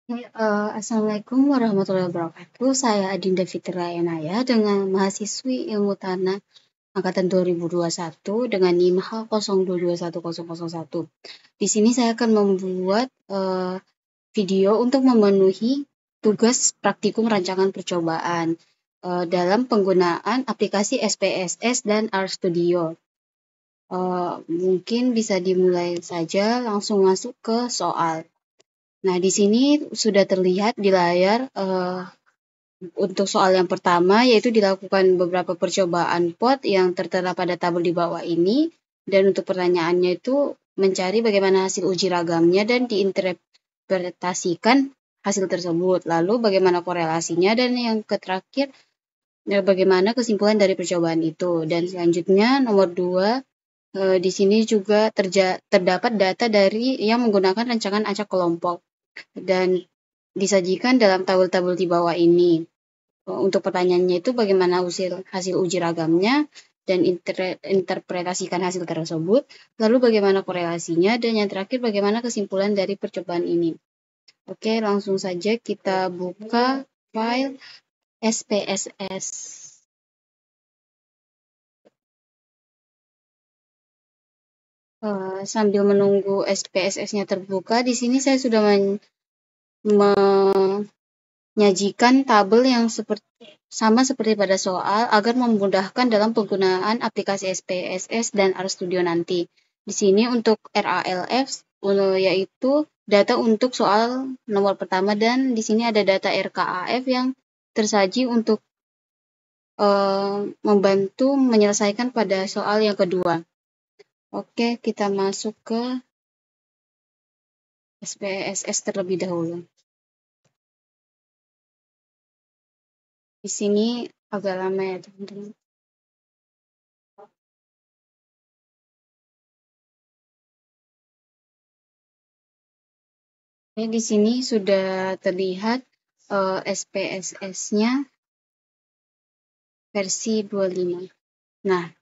Assalamualaikum warahmatullahi wabarakatuh. Saya Adinda Fitri Yanaya dengan mahasiswi Ilmu Tanah angkatan 2021 dengan NIM H02210001. Di sini saya akan membuat video untuk memenuhi tugas praktikum rancangan percobaan dalam penggunaan aplikasi SPSS dan RStudio. Mungkin bisa dimulai saja, langsung masuk ke soal. Nah, di sini sudah terlihat di layar untuk soal yang pertama, yaitu dilakukan beberapa percobaan pot yang tertera pada tabel di bawah ini. Dan untuk pertanyaannya itu mencari bagaimana hasil uji ragamnya dan diinterpretasikan hasil tersebut. Lalu bagaimana korelasinya, dan yang terakhir bagaimana kesimpulan dari percobaan itu. Dan selanjutnya nomor 2, di sini juga terdapat data dari yang menggunakan rancangan acak kelompok dan disajikan dalam tabel-tabel di bawah ini. Untuk pertanyaannya itu bagaimana hasil uji ragamnya dan interpretasikan hasil tersebut, lalu bagaimana korelasinya, dan yang terakhir bagaimana kesimpulan dari percobaan ini. Oke, langsung saja kita buka file SPSS. Sambil menunggu SPSS-nya terbuka, di sini saya sudah menyajikan tabel yang sama seperti pada soal agar memudahkan dalam penggunaan aplikasi SPSS dan RStudio nanti. Di sini untuk RALF yaitu data untuk soal nomor pertama, dan di sini ada data RKAF yang tersaji untuk membantu menyelesaikan pada soal yang kedua. Oke, kita masuk ke SPSS terlebih dahulu. Di sini agak lama ya, teman-teman. Di sini sudah terlihat SPSS-nya versi 25. Nah,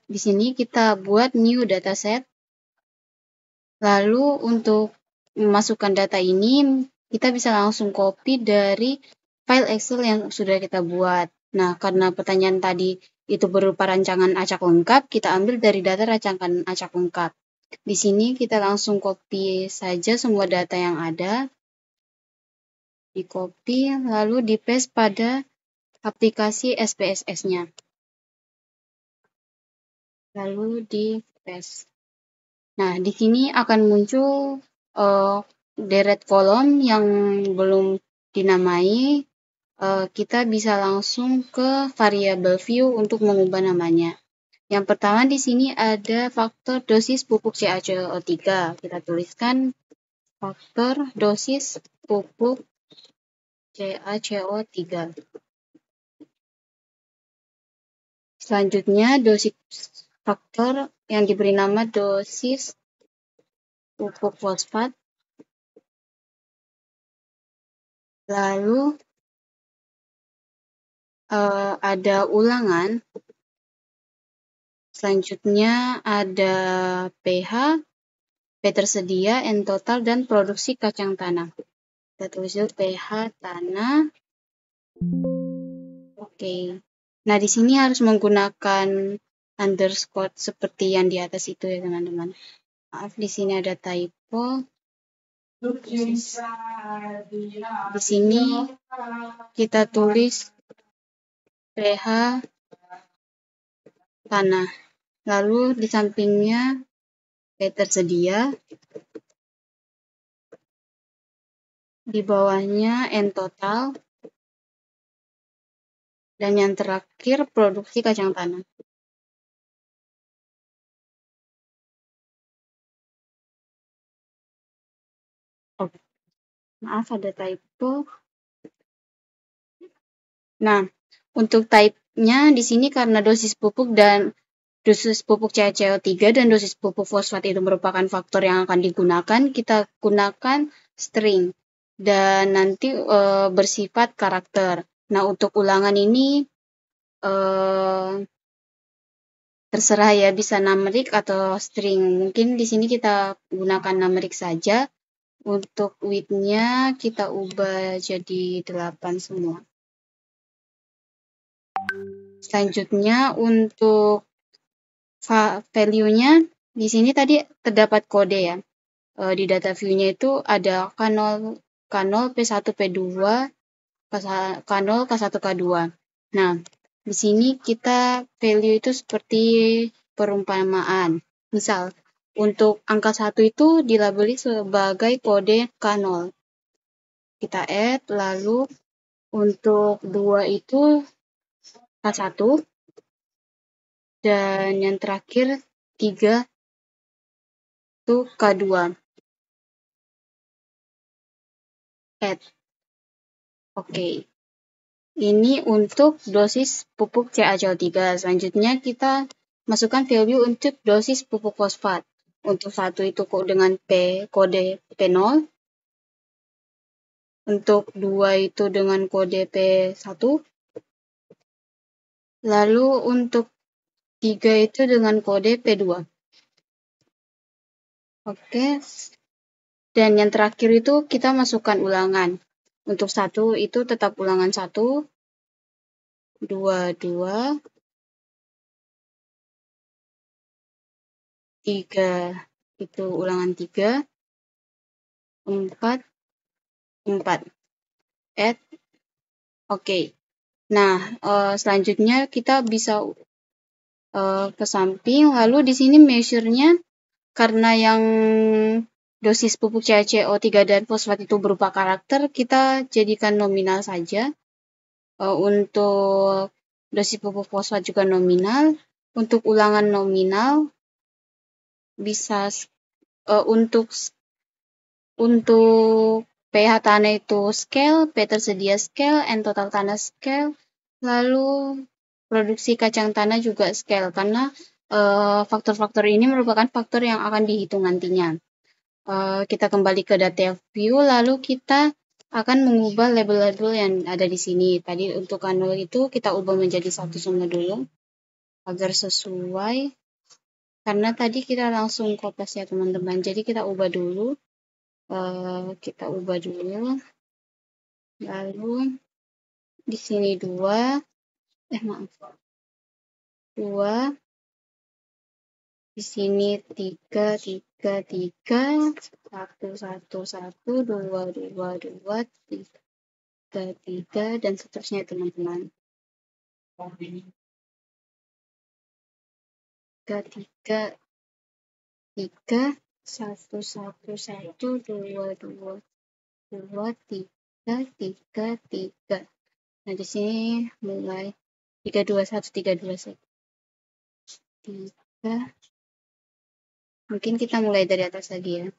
di sini kita buat new dataset. Lalu untuk memasukkan data ini, kita bisa langsung copy dari file Excel yang sudah kita buat. Nah, karena pertanyaan tadi itu berupa rancangan acak lengkap, kita ambil dari data rancangan acak lengkap. Di sini kita langsung copy saja semua data yang ada. Di copy, lalu di paste pada aplikasi SPSS-nya. Lalu di paste. Nah, di sini akan muncul deret kolom yang belum dinamai. Kita bisa langsung ke variable view untuk mengubah namanya. Yang pertama di sini ada faktor dosis pupuk CaCO3. Kita tuliskan faktor dosis pupuk CaCO3. Selanjutnya dosis faktor yang diberi nama dosis pupuk fosfat. Lalu ada ulangan. Selanjutnya ada pH, P tersedia, N total, dan produksi kacang tanah. Kita tulis dulu pH tanah. Oke. Nah, di sini harus menggunakan underscore seperti yang di atas itu ya, teman-teman. Maaf, di sini ada typo. Di sini kita tulis pH tanah. Lalu di sampingnya P tersedia. Di bawahnya N total. Dan yang terakhir produksi kacang tanah. Oh, maaf ada typo. Nah, untuk type-nya di sini karena dosis pupuk CaCO3 dan dosis pupuk fosfat itu merupakan faktor yang akan digunakan, kita gunakan string dan nanti bersifat karakter. Nah, untuk ulangan ini terserah ya, bisa numeric atau string. Mungkin di sini kita gunakan numeric saja. Untuk width-nya kita ubah jadi 8 semua. Selanjutnya untuk value-nya di sini tadi terdapat kode ya. Di data view-nya itu ada K0, P1, P2, K0, K1, K2. Nah, di sini kita value itu seperti perumpamaan. Misal, untuk angka 1 itu dilabeli sebagai kode K0. Kita add, lalu untuk 2 itu K1, dan yang terakhir 3 itu K2. Add. Oke. Ini untuk dosis pupuk CaCO3. Selanjutnya kita masukkan value untuk dosis pupuk fosfat. Untuk 1 itu dengan kode P0. Untuk 2 itu dengan kode P1. Lalu untuk 3 itu dengan kode P2. Oke. Dan yang terakhir itu kita masukkan ulangan. Untuk 1 itu tetap ulangan 1. 2, 2. 3 itu ulangan 3. 4. 4. Add. Oke. Nah, selanjutnya kita bisa ke samping. Lalu di sini measure-nya karena yang dosis pupuk CaCO3 dan fosfat itu berupa karakter, kita jadikan nominal saja. Untuk dosis pupuk fosfat juga nominal. Untuk ulangan nominal bisa untuk pH tanah itu scale, P tersedia scale, N total tanah scale, lalu produksi kacang tanah juga scale, karena faktor-faktor ini merupakan faktor yang akan dihitung nantinya. Kita kembali ke data view, lalu kita akan mengubah label-label yang ada di sini. Tadi untuk kanal itu kita ubah menjadi 1 semua dulu, agar sesuai. Karena tadi kita langsung copy ya teman-teman, jadi kita ubah dulu. Lalu di sini 2, 2, di sini 3, 3, 3, 1, 1, 1, 2, 2, 2, 3, 3, dan seterusnya teman-teman. 3, 3, 3, 1, 1, 1, 2, 2, 2, 3, 3, 3. Nah, di sini mulai 3, 2, 1, 3, 2, 1. 3. Mungkin kita mulai dari atas lagi ya.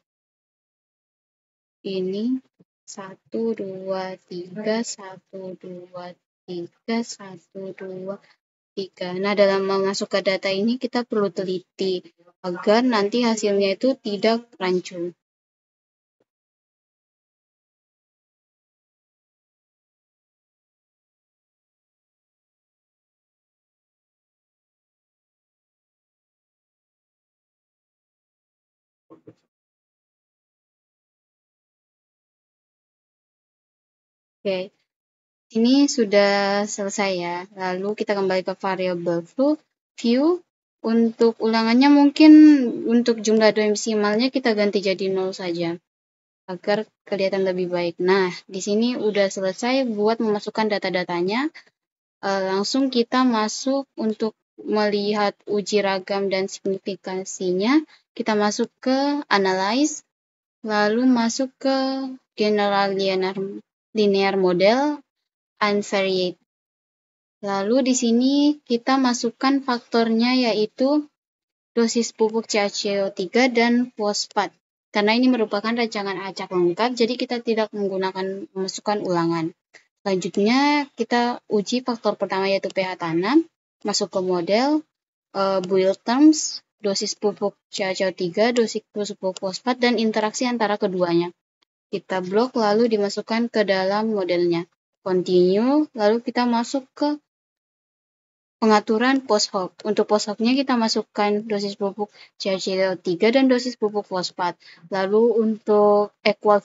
Ini 1, 2, 3, 1, 2, 3, 1, 2, 3. Nah, dalam masuk ke data ini kita perlu teliti agar nanti hasilnya itu tidak rancu. Oke, ini sudah selesai ya. Lalu kita kembali ke variable view. Untuk ulangannya mungkin untuk jumlah desimalnya kita ganti jadi 0 saja, agar kelihatan lebih baik. Nah, di sini udah selesai buat memasukkan data-datanya. Langsung kita masuk untuk melihat uji ragam dan signifikansinya. Kita masuk ke analyze, lalu masuk ke general linear model unvariate. Lalu di sini kita masukkan faktornya yaitu dosis pupuk CaCO3 dan fosfat. Karena ini merupakan rancangan acak lengkap, jadi kita tidak menggunakan memasukkan ulangan. Selanjutnya kita uji faktor pertama yaitu pH tanah, masuk ke model, Boyle terms, dosis pupuk CaCO3, dosis pupuk fosfat, dan interaksi antara keduanya. Kita blok lalu dimasukkan ke dalam modelnya. Continue, lalu kita masuk ke pengaturan post hoc. Untuk post hoc-nya kita masukkan dosis pupuk CaCO3 dan dosis pupuk fosfat. Lalu untuk equal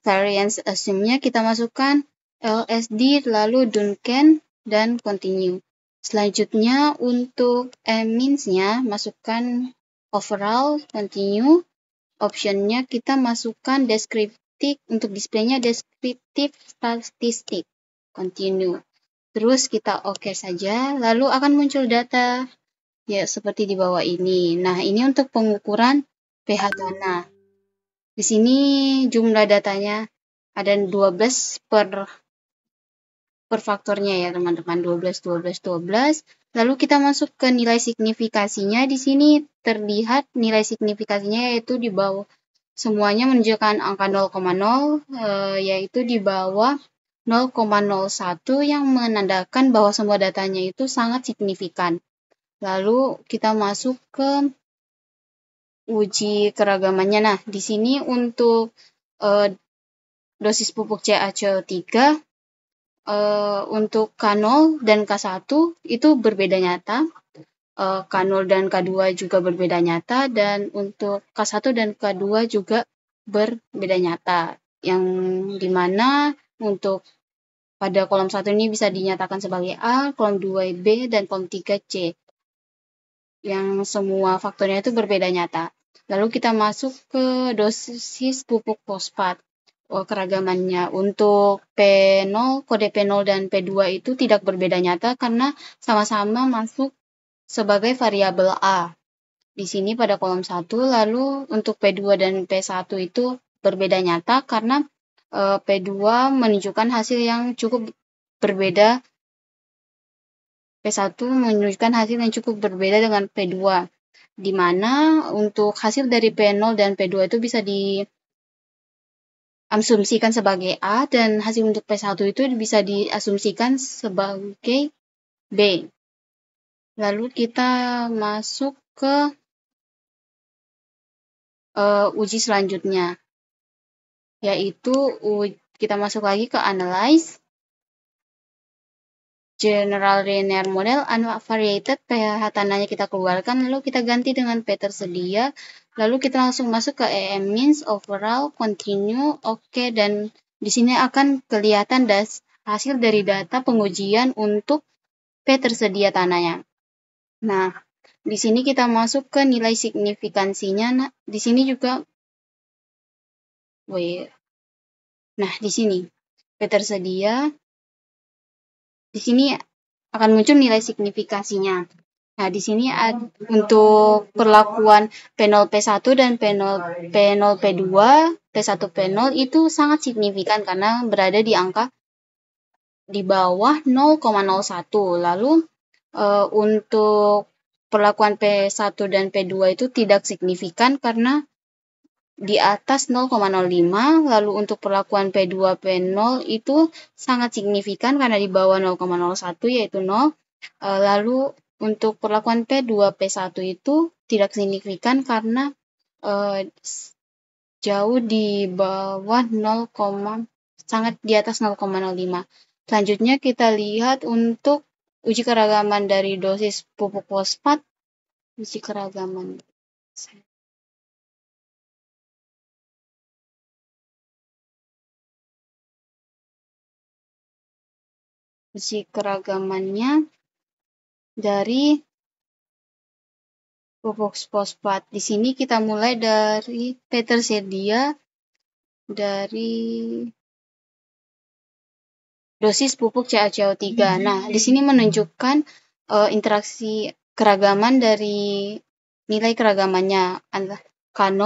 variance assume-nya kita masukkan LSD, lalu Duncan, dan continue. Selanjutnya untuk means-nya masukkan overall, continue. Option-nya kita masukkan deskriptif, untuk display-nya deskriptif statistik, continue. Terus kita oke saja, lalu akan muncul data ya seperti di bawah ini. Nah, ini untuk pengukuran pH tanah. Di sini jumlah datanya ada 12 per faktornya ya, teman-teman. 12, 12, 12. Lalu kita masuk ke nilai signifikasinya. Di sini terlihat nilai signifikasinya yaitu di bawah, semuanya menunjukkan angka 0,0, yaitu di bawah 0,01 yang menandakan bahwa semua datanya itu sangat signifikan. Lalu kita masuk ke uji keragamannya. Nah, di sini untuk dosis pupuk CaCO3 untuk K0 dan K1 itu berbeda nyata. K0 dan K2 juga berbeda nyata, dan untuk K1 dan K2 juga berbeda nyata. Yang dimana untuk pada kolom 1 ini bisa dinyatakan sebagai A, kolom 2 B, dan kolom 3 C. Yang semua faktornya itu berbeda nyata. Lalu kita masuk ke dosis pupuk fosfat. Keragamannya untuk P0, kode P0 dan P2 itu tidak berbeda nyata karena sama-sama masuk sebagai variabel A. Di sini pada kolom 1, lalu untuk P2 dan P1 itu berbeda nyata karena P2 menunjukkan hasil yang cukup berbeda. P1 menunjukkan hasil yang cukup berbeda dengan P2, di mana untuk hasil dari P0 dan P2 itu bisa diasumsikan sebagai A, dan hasil untuk P1 itu bisa diasumsikan sebagai B. Lalu kita masuk ke uji selanjutnya, yaitu kita masuk lagi ke analyze general linear model unvariated, pH tanahnya kita keluarkan, lalu kita ganti dengan P tersedia, lalu kita langsung masuk ke means, overall, continue, oke, dan di sini akan kelihatan hasil dari data pengujian untuk P tersedia tanahnya. Nah, di sini kita masuk ke nilai signifikansinya. Nah, di sini juga nah, di sini P tersedia. Di sini akan muncul nilai signifikasinya. Nah, di sini untuk perlakuan P0 P1 dan P0 P2, P1 P0 itu sangat signifikan karena berada di angka di bawah 0,01. Lalu untuk perlakuan P1 dan P2 itu tidak signifikan karena di atas 0,05, lalu untuk perlakuan P2 P0 itu sangat signifikan karena di bawah 0,01 yaitu 0. Lalu untuk perlakuan P2 P1 itu tidak signifikan karena jauh di bawah 0, sangat di atas 0,05. Selanjutnya kita lihat untuk uji keragaman dari dosis pupuk fosfat. Uji keragaman. Uji keragamannya dari pupuk fosfat. Di sini kita mulai dari P tersedia dari dosis pupuk CaCO3. Nah, di sini menunjukkan interaksi keragaman dari nilai keragamannya. K0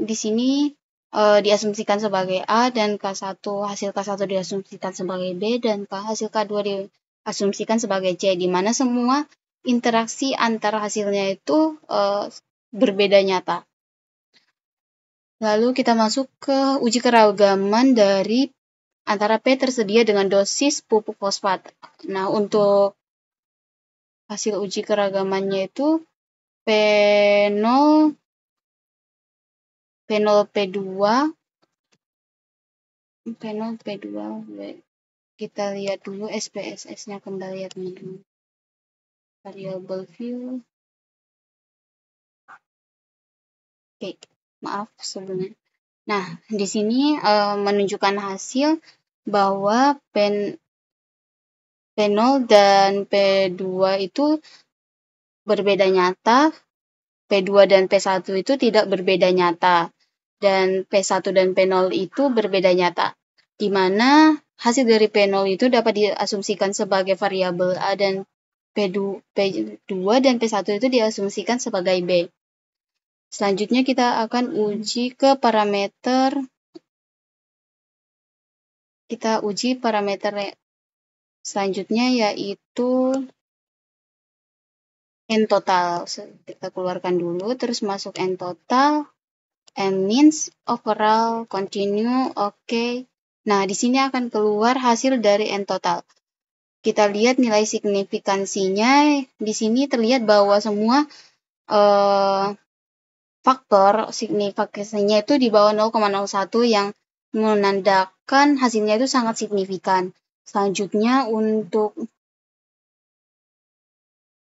di sini diasumsikan sebagai A, dan K1 hasil K1 diasumsikan sebagai B, dan hasil K2 diasumsikan sebagai C, di mana semua interaksi antara hasilnya itu berbeda nyata. Lalu kita masuk ke uji keragaman dari antara P tersedia dengan dosis pupuk fosfat. Nah, untuk hasil uji keragamannya itu P0 P2 Kita lihat dulu SPSS-nya kembali ya teman-teman. Variable view. Oke, maaf sebelumnya. Nah, di sini menunjukkan hasil bahwa P0 dan P2 itu berbeda nyata, P2 dan P1 itu tidak berbeda nyata, dan P1 dan P0 itu berbeda nyata, di mana hasil dari P0 itu dapat diasumsikan sebagai variabel A dan P2 dan P1 itu diasumsikan sebagai B. Selanjutnya kita akan uji ke parameter, selanjutnya yaitu N total. Kita keluarkan dulu, terus masuk N total, N means, overall, continue, oke. Nah, di sini akan keluar hasil dari N total. Kita lihat nilai signifikansinya, di sini terlihat bahwa semua faktor signifikansinya itu di bawah 0,01 yang menandakan hasilnya itu sangat signifikan. Selanjutnya untuk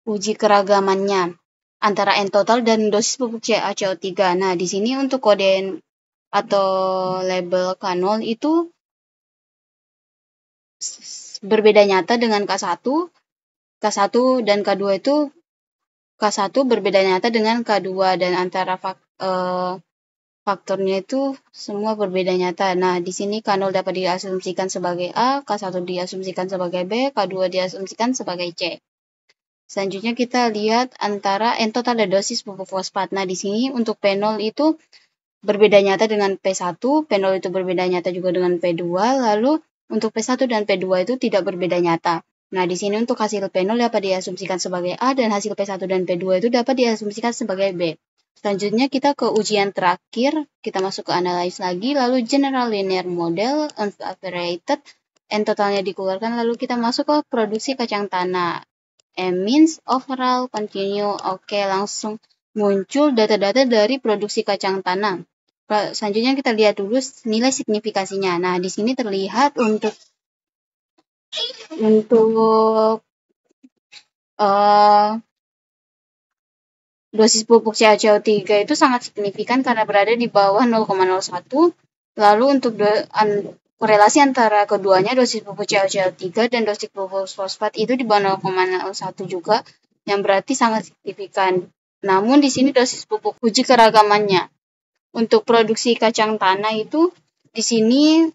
uji keragamannya antara N total dan dosis pupuk CaCO3. Nah, di sini untuk kode atau label K0 itu berbeda nyata dengan K1 dan K2 itu K1 berbeda nyata dengan K2 dan antara faktornya itu semua berbeda nyata. Nah, di sini K0 dapat diasumsikan sebagai A, K1 diasumsikan sebagai B, K2 diasumsikan sebagai C. Selanjutnya kita lihat antara N total dan dosis pupuk fosfat. Nah, di sini untuk P0 itu berbeda nyata dengan P1, P0 itu berbeda nyata juga dengan P2, lalu untuk P1 dan P2 itu tidak berbeda nyata. Nah, di sini untuk hasil P0 dapat diasumsikan sebagai A dan hasil P1 dan P2 itu dapat diasumsikan sebagai B. Selanjutnya kita ke ujian terakhir, kita masuk ke analyze lagi, lalu general linear model, unvariated, N totalnya dikeluarkan, lalu kita masuk ke produksi kacang tanah. M means, overall, continue, oke, langsung muncul data-data dari produksi kacang tanah. Selanjutnya kita lihat dulu nilai signifikasinya. Nah, di sini terlihat untuk dosis pupuk CaCO3 itu sangat signifikan karena berada di bawah 0,01. Lalu untuk korelasi antara keduanya, dosis pupuk CaCO3 dan dosis pupuk fosfat itu di bawah 0,01 juga, yang berarti sangat signifikan. Namun di sini dosis pupuk uji keragamannya. Untuk produksi kacang tanah itu di sini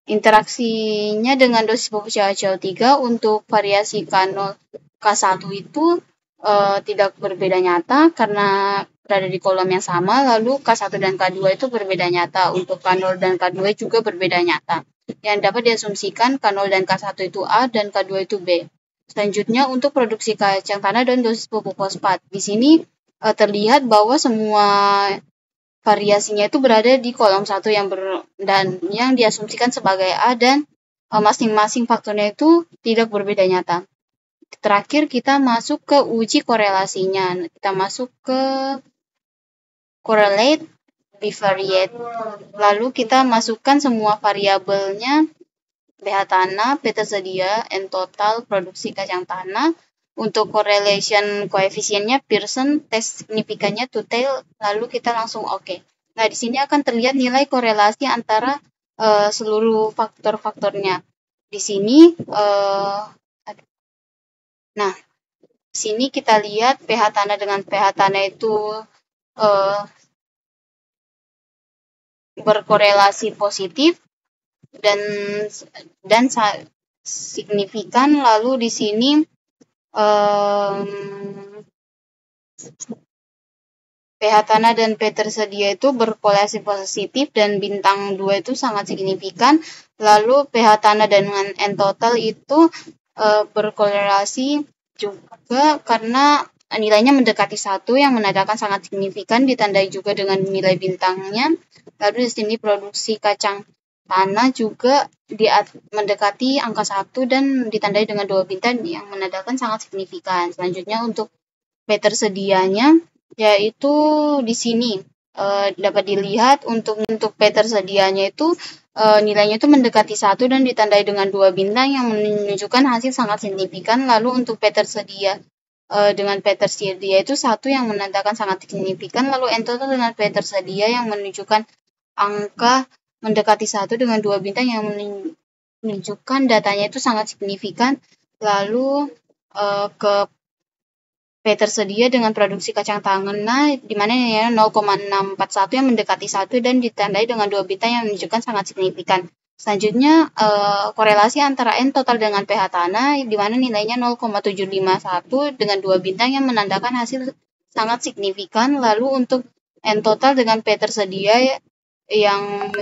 interaksinya dengan dosis pupuk CaCO3 untuk variasi K0, K1 itu tidak berbeda nyata karena berada di kolom yang sama, lalu K1 dan K2 itu berbeda nyata. Untuk K0 dan K2 juga berbeda nyata. Yang dapat diasumsikan K0 dan K1 itu A dan K2 itu B. Selanjutnya untuk produksi kacang tanah dan dosis pupuk fosfat. Di sini terlihat bahwa semua variasinya itu berada di kolom 1 dan yang diasumsikan sebagai A dan masing-masing faktornya itu tidak berbeda nyata. Terakhir kita masuk ke uji korelasinya. Kita masuk ke correlate, bivariate. Lalu kita masukkan semua variabelnya, pH tanah, P tersedia, N total, produksi kacang tanah. Untuk correlation koefisiennya Pearson, tes signifikannya to-tail, lalu kita langsung oke. Nah, di sini akan terlihat nilai korelasi antara seluruh faktor-faktornya. Di sini nah, sini kita lihat pH tanah dengan pH tanah itu berkorelasi positif dan signifikan. Lalu di sini pH tanah dan P tersedia itu berkorelasi positif dan bintang 2 itu sangat signifikan. Lalu pH tanah dengan N total itu berkorelasi juga karena nilainya mendekati 1 yang menandakan sangat signifikan, ditandai juga dengan nilai bintangnya. Lalu di sini produksi kacang tanah juga mendekati angka 1 dan ditandai dengan 2 bintang yang menandakan sangat signifikan. Selanjutnya untuk P tersedianya yaitu di sini dapat dilihat untuk P tersedianya itu nilainya itu mendekati 1 dan ditandai dengan 2 bintang yang menunjukkan hasil sangat signifikan. Lalu untuk P tersedia dengan P tersedia itu 1 yang menandakan sangat signifikan, lalu N total dengan P tersedia yang menunjukkan angka mendekati 1 dengan 2 bintang yang menunjukkan datanya itu sangat signifikan. Lalu ke P tersedia dengan produksi kacang tanah di mana ya 0,641 yang mendekati 1 dan ditandai dengan 2 bintang yang menunjukkan sangat signifikan. Selanjutnya korelasi antara N total dengan pH tanah di mana nilainya 0,751 dengan 2 bintang yang menandakan hasil sangat signifikan. Lalu untuk N total dengan P tersedia yang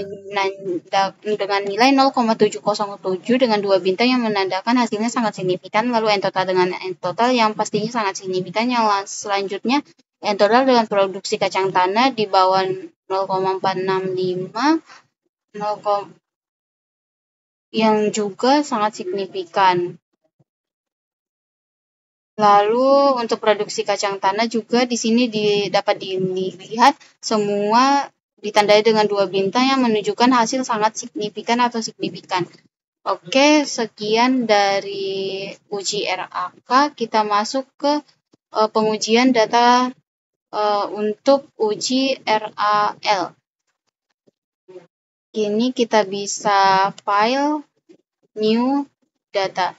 dengan nilai 0,707 dengan 2 bintang yang menandakan hasilnya sangat signifikan. Lalu N total dengan N total yang pastinya sangat signifikan. Yang selanjutnya N total dengan produksi kacang tanah di bawah 0,465 yang juga sangat signifikan. Lalu untuk produksi kacang tanah juga di sini dapat dilihat semua ditandai dengan 2 bintang yang menunjukkan hasil sangat signifikan atau signifikan. Oke, sekian dari uji RAK. Kita masuk ke pengujian data untuk uji RAL. Ini kita bisa file new data.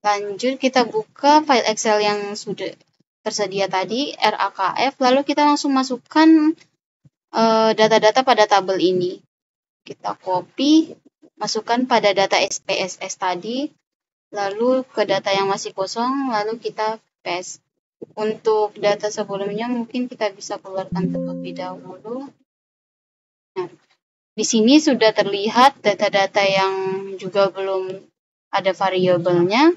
Lanjut kita buka file Excel yang sudah tersedia tadi, RAKF, lalu kita langsung masukkan data-data pada tabel ini. Kita copy, masukkan pada data SPSS tadi, lalu ke data yang masih kosong, lalu kita paste. Untuk data sebelumnya mungkin kita bisa keluarkan terlebih dahulu. Nah, di sini sudah terlihat data-data yang juga belum ada variabelnya.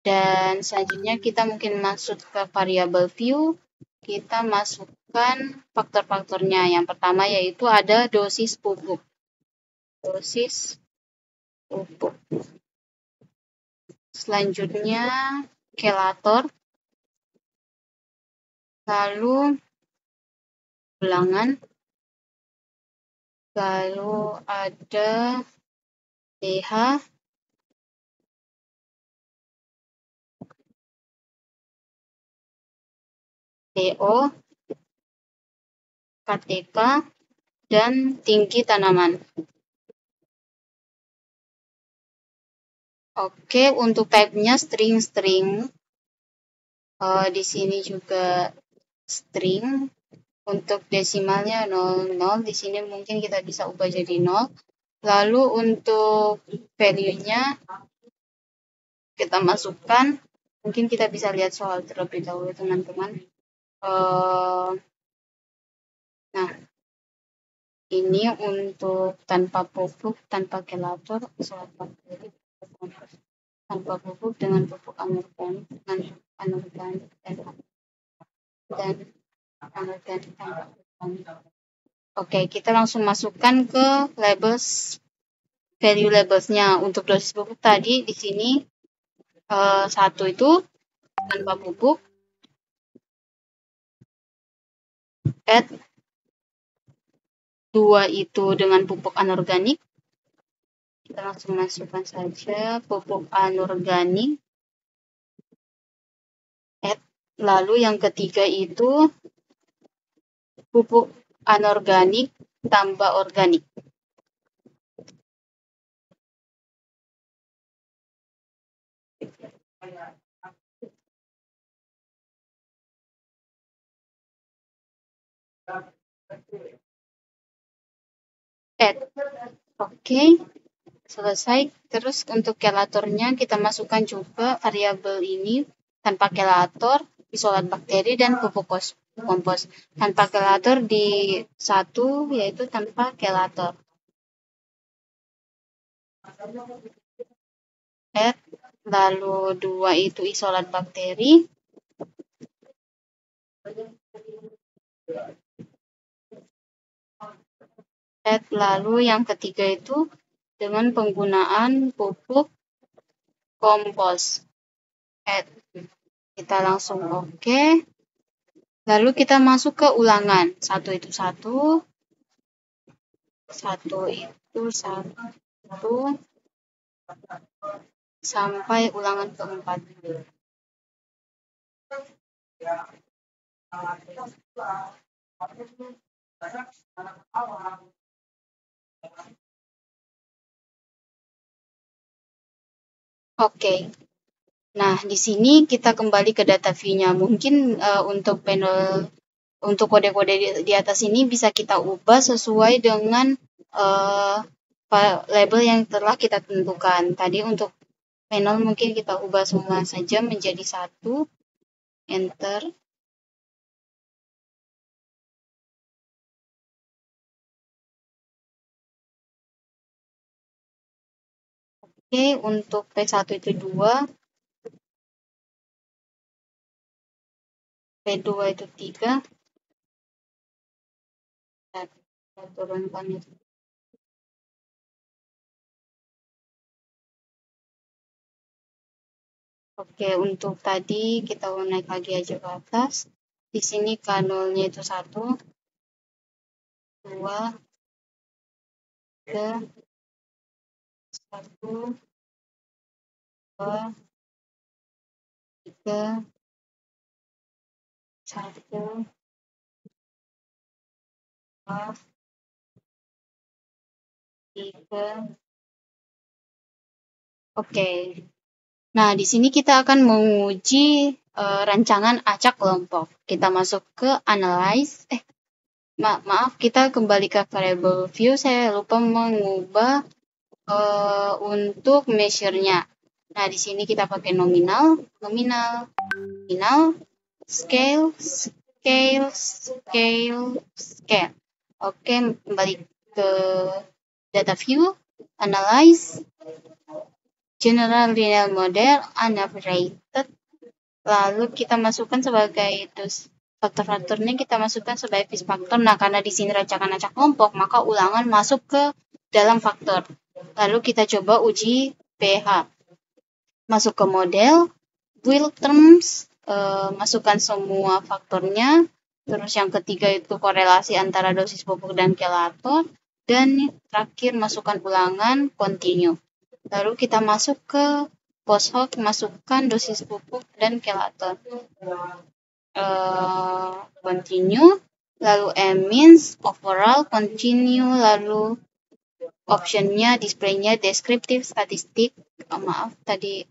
Dan selanjutnya kita mungkin masuk ke variabel view. Kita masukkan faktor-faktornya. Yang pertama yaitu ada dosis pupuk. Dosis pupuk. Selanjutnya kelator. Lalu ulangan. Lalu ada pH, PO, KTK, dan tinggi tanaman. Oke, untuk type-nya string-string. Di sini juga string. Untuk desimalnya 00, di sini mungkin kita bisa ubah jadi 0. Lalu untuk value-nya kita masukkan, mungkin kita bisa lihat soal terlebih dahulu teman-teman. Nah, ini untuk tanpa pupuk, tanpa kelator, soal bakteri, tanpa pupuk dengan pupuk anorganik, dengan anorganik dan anorganik. Oke, kita langsung masukkan ke labels, value labelsnya. Untuk dosis pupuk tadi di sini 1 itu tanpa pupuk, add 2 itu dengan pupuk anorganik. Kita langsung masukkan saja pupuk anorganik, add. Lalu yang ketiga itu pupuk anorganik tambah organik. Add. Oke, selesai. Terus untuk kelatornya kita masukkan juga variabel ini tanpa kelator, isolat bakteri, dan pupuk kompos. Tanpa kelator di 1 yaitu tanpa kelator. Add, lalu 2 itu isolat bakteri. Add, lalu yang ketiga itu dengan penggunaan pupuk kompos. Add. Kita langsung oke. Lalu kita masuk ke ulangan. 1 itu 1. 1 itu 1. Sampai ulangan keempat. Oke. Nah, di sini kita kembali ke data view-nya. Mungkin untuk panel, untuk kode-kode di atas ini bisa kita ubah sesuai dengan label yang telah kita tentukan. Tadi untuk panel mungkin kita ubah semua saja menjadi 1. Enter. Oke, untuk P1 itu 2. P2 itu 3. Kita turunkan itu. Oke, untuk tadi kita naik lagi aja ke atas. Di sini K0-nya itu 1, 2, 3, 1, 2, 3, 1, 2, 3. Oke. Nah, di sini kita akan menguji rancangan acak kelompok. Kita masuk ke analyze. Maaf, kita kembali ke variable view. Saya lupa mengubah untuk measure-nya. Nah, di sini kita pakai nominal, scale. Oke, kembali ke data view, analyze, general linear model, unoperated. Lalu kita masukkan sebagai faktor-faktornya kita masukkan sebagai fixed factor. Nah, karena di sini rancangan acak kelompok, maka ulangan masuk ke dalam faktor. Lalu kita coba uji pH. Masuk ke model, build terms, masukkan semua faktornya. Terus yang ketiga itu korelasi antara dosis pupuk dan kelator. Dan terakhir masukkan ulangan continue. Lalu kita masuk ke post hoc, masukkan dosis pupuk dan kelator. Continue. Lalu means, overall, continue. Lalu optionnya, displaynya, deskriptif, statistik. Maaf, tadi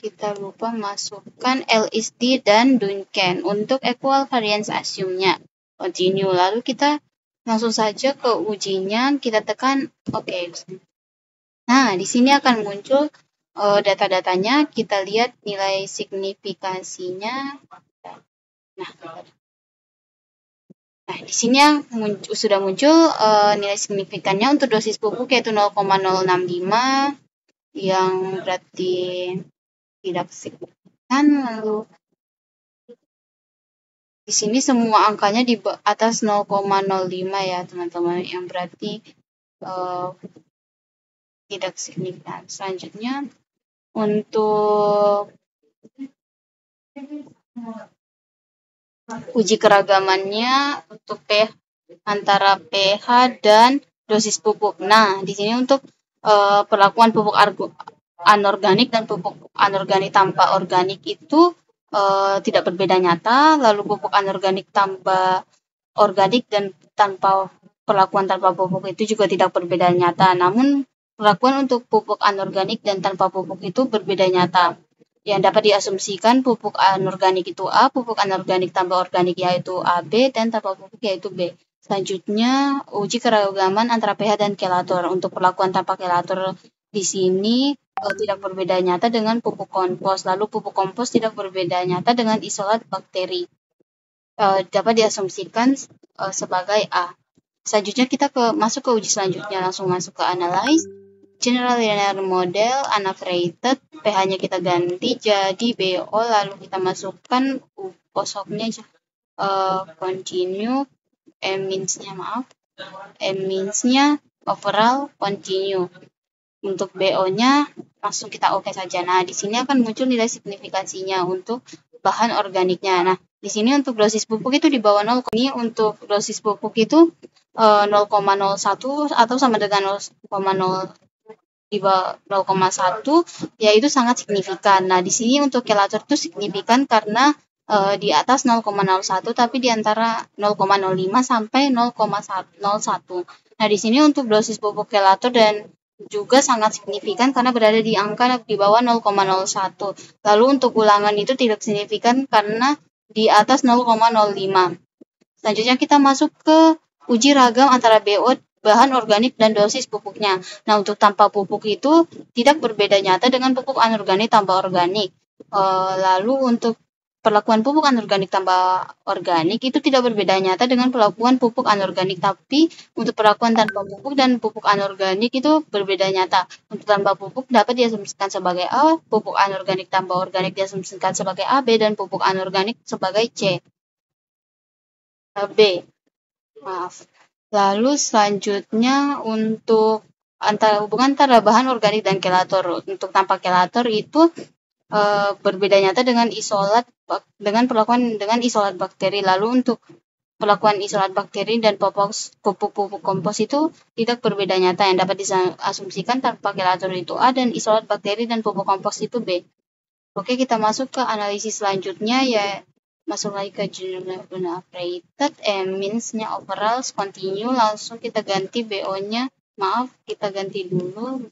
kita lupa masukkan LSD dan Duncan untuk equal variance assume-nya. Continue. Lalu kita langsung saja ke ujinya, kita tekan OK. Nah, di sini akan muncul data-datanya. Kita lihat nilai signifikasinya. Nah, di sini yang sudah muncul nilai signifikannya untuk dosis pupuk yaitu 0,065 yang berarti tidak signifikan. Lalu di sini semua angkanya di atas 0,05 ya teman-teman, yang berarti tidak signifikan. Selanjutnya untuk uji keragamannya untuk pH antara pH dan dosis pupuk. Nah, di sini untuk perlakuan pupuk anorganik dan pupuk anorganik tanpa organik itu tidak berbeda nyata. Lalu pupuk anorganik tanpa organik dan perlakuan tanpa pupuk itu juga tidak berbeda nyata. Namun perlakuan untuk pupuk anorganik dan tanpa pupuk itu berbeda nyata. Yang dapat diasumsikan pupuk anorganik itu A, pupuk anorganik tanpa organik yaitu AB, dan tanpa pupuk yaitu B. Selanjutnya, uji keragaman antara pH dan kelator. Untuk perlakuan tanpa kelator di sini tidak berbeda nyata dengan pupuk kompos. Lalu pupuk kompos tidak berbeda nyata dengan isolat bakteri. Dapat diasumsikan sebagai A. Selanjutnya kita masuk ke uji selanjutnya, langsung masuk ke analyze. General linear model, unoperated, pH-nya kita ganti jadi BO, lalu kita masukkan post hoc-nya continue, means-nya overall continue. Untuk BO-nya langsung kita OK saja. Nah, di sini akan muncul nilai signifikasinya untuk bahan organiknya. Nah, Di sini untuk dosis pupuk itu di bawah 0. Ini untuk dosis pupuk itu 0,01 atau sama dengan 0,0 di bawah 0,1, yaitu sangat signifikan. Nah, di sini untuk kelator itu signifikan karena di atas 0,01 tapi di antara 0,05 sampai 0,01. Nah, di sini untuk dosis pupuk kelator dan juga sangat signifikan karena berada di angka di bawah 0,01. Lalu untuk ulangan itu tidak signifikan karena di atas 0,05. Selanjutnya kita masuk ke uji ragam antara BO bahan organik dan dosis pupuknya. Nah, untuk tanpa pupuk itu tidak berbeda nyata dengan pupuk anorganik tambah organik. Lalu untuk perlakuan pupuk anorganik tambah organik itu tidak berbeda nyata dengan perlakuan pupuk anorganik, tapi untuk perlakuan tanpa pupuk dan pupuk anorganik itu berbeda nyata. Untuk tanpa pupuk dapat diasumsikan sebagai A, pupuk anorganik tambah organik diasumsikan sebagai AB, dan pupuk anorganik sebagai C. B. Maaf. Lalu selanjutnya untuk hubungan antara bahan organik dan kelator. Untuk tanpa kelator itu berbeda nyata dengan perlakuan isolat bakteri. Lalu untuk perlakuan isolat bakteri dan pupuk kompos itu tidak berbeda nyata, yang dapat diasumsikan tanpa kelator itu A dan isolat bakteri dan pupuk kompos itu B. Oke, kita masuk ke analisis selanjutnya, ya masuk lagi ke general operated, means-nya overall continue, langsung kita ganti BO-nya, maaf kita ganti dulu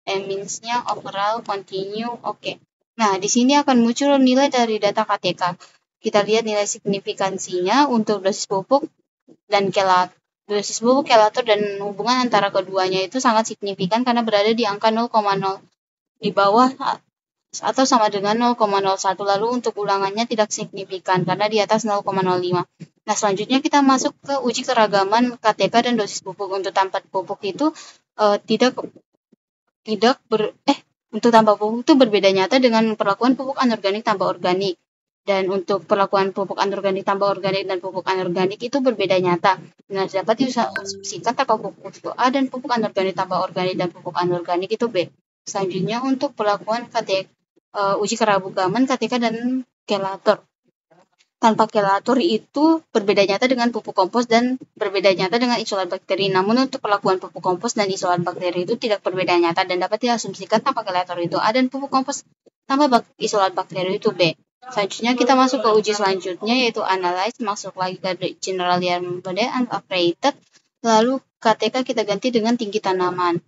means-nya overall continue. Oke. Nah, di sini akan muncul nilai dari data KTK. Kita lihat nilai signifikansinya untuk dosis pupuk dan dosis pupuk, kelator, dan hubungan antara keduanya itu sangat signifikan karena berada di angka 0,0 di bawah atau sama dengan 0,01. Lalu untuk ulangannya tidak signifikan karena di atas 0,05. Nah, selanjutnya kita masuk ke uji keragaman KTK dan dosis pupuk. Untuk tanpa pupuk itu untuk tanpa pupuk itu berbeda nyata dengan perlakuan pupuk anorganik tambah organik. Dan untuk perlakuan pupuk anorganik tambah organik dan pupuk anorganik itu berbeda nyata. Nah, dapat diasumsikan tanpa pupuk itu A dan pupuk anorganik tambah organik dan pupuk anorganik itu B. Selanjutnya untuk perlakuan uji keragaman KTK dan kelator. Tanpa kelator itu berbeda nyata dengan pupuk kompos dan berbeda nyata dengan isolat bakteri. Namun untuk perlakuan pupuk kompos dan isolat bakteri itu tidak berbeda nyata dan dapat diasumsikan tanpa kelator itu A dan pupuk kompos tambah isolat bakteri itu B. Selanjutnya kita masuk ke uji selanjutnya, yaitu analyze, masuk lagi ke general mode and operated. Lalu KTK kita ganti dengan tinggi tanaman.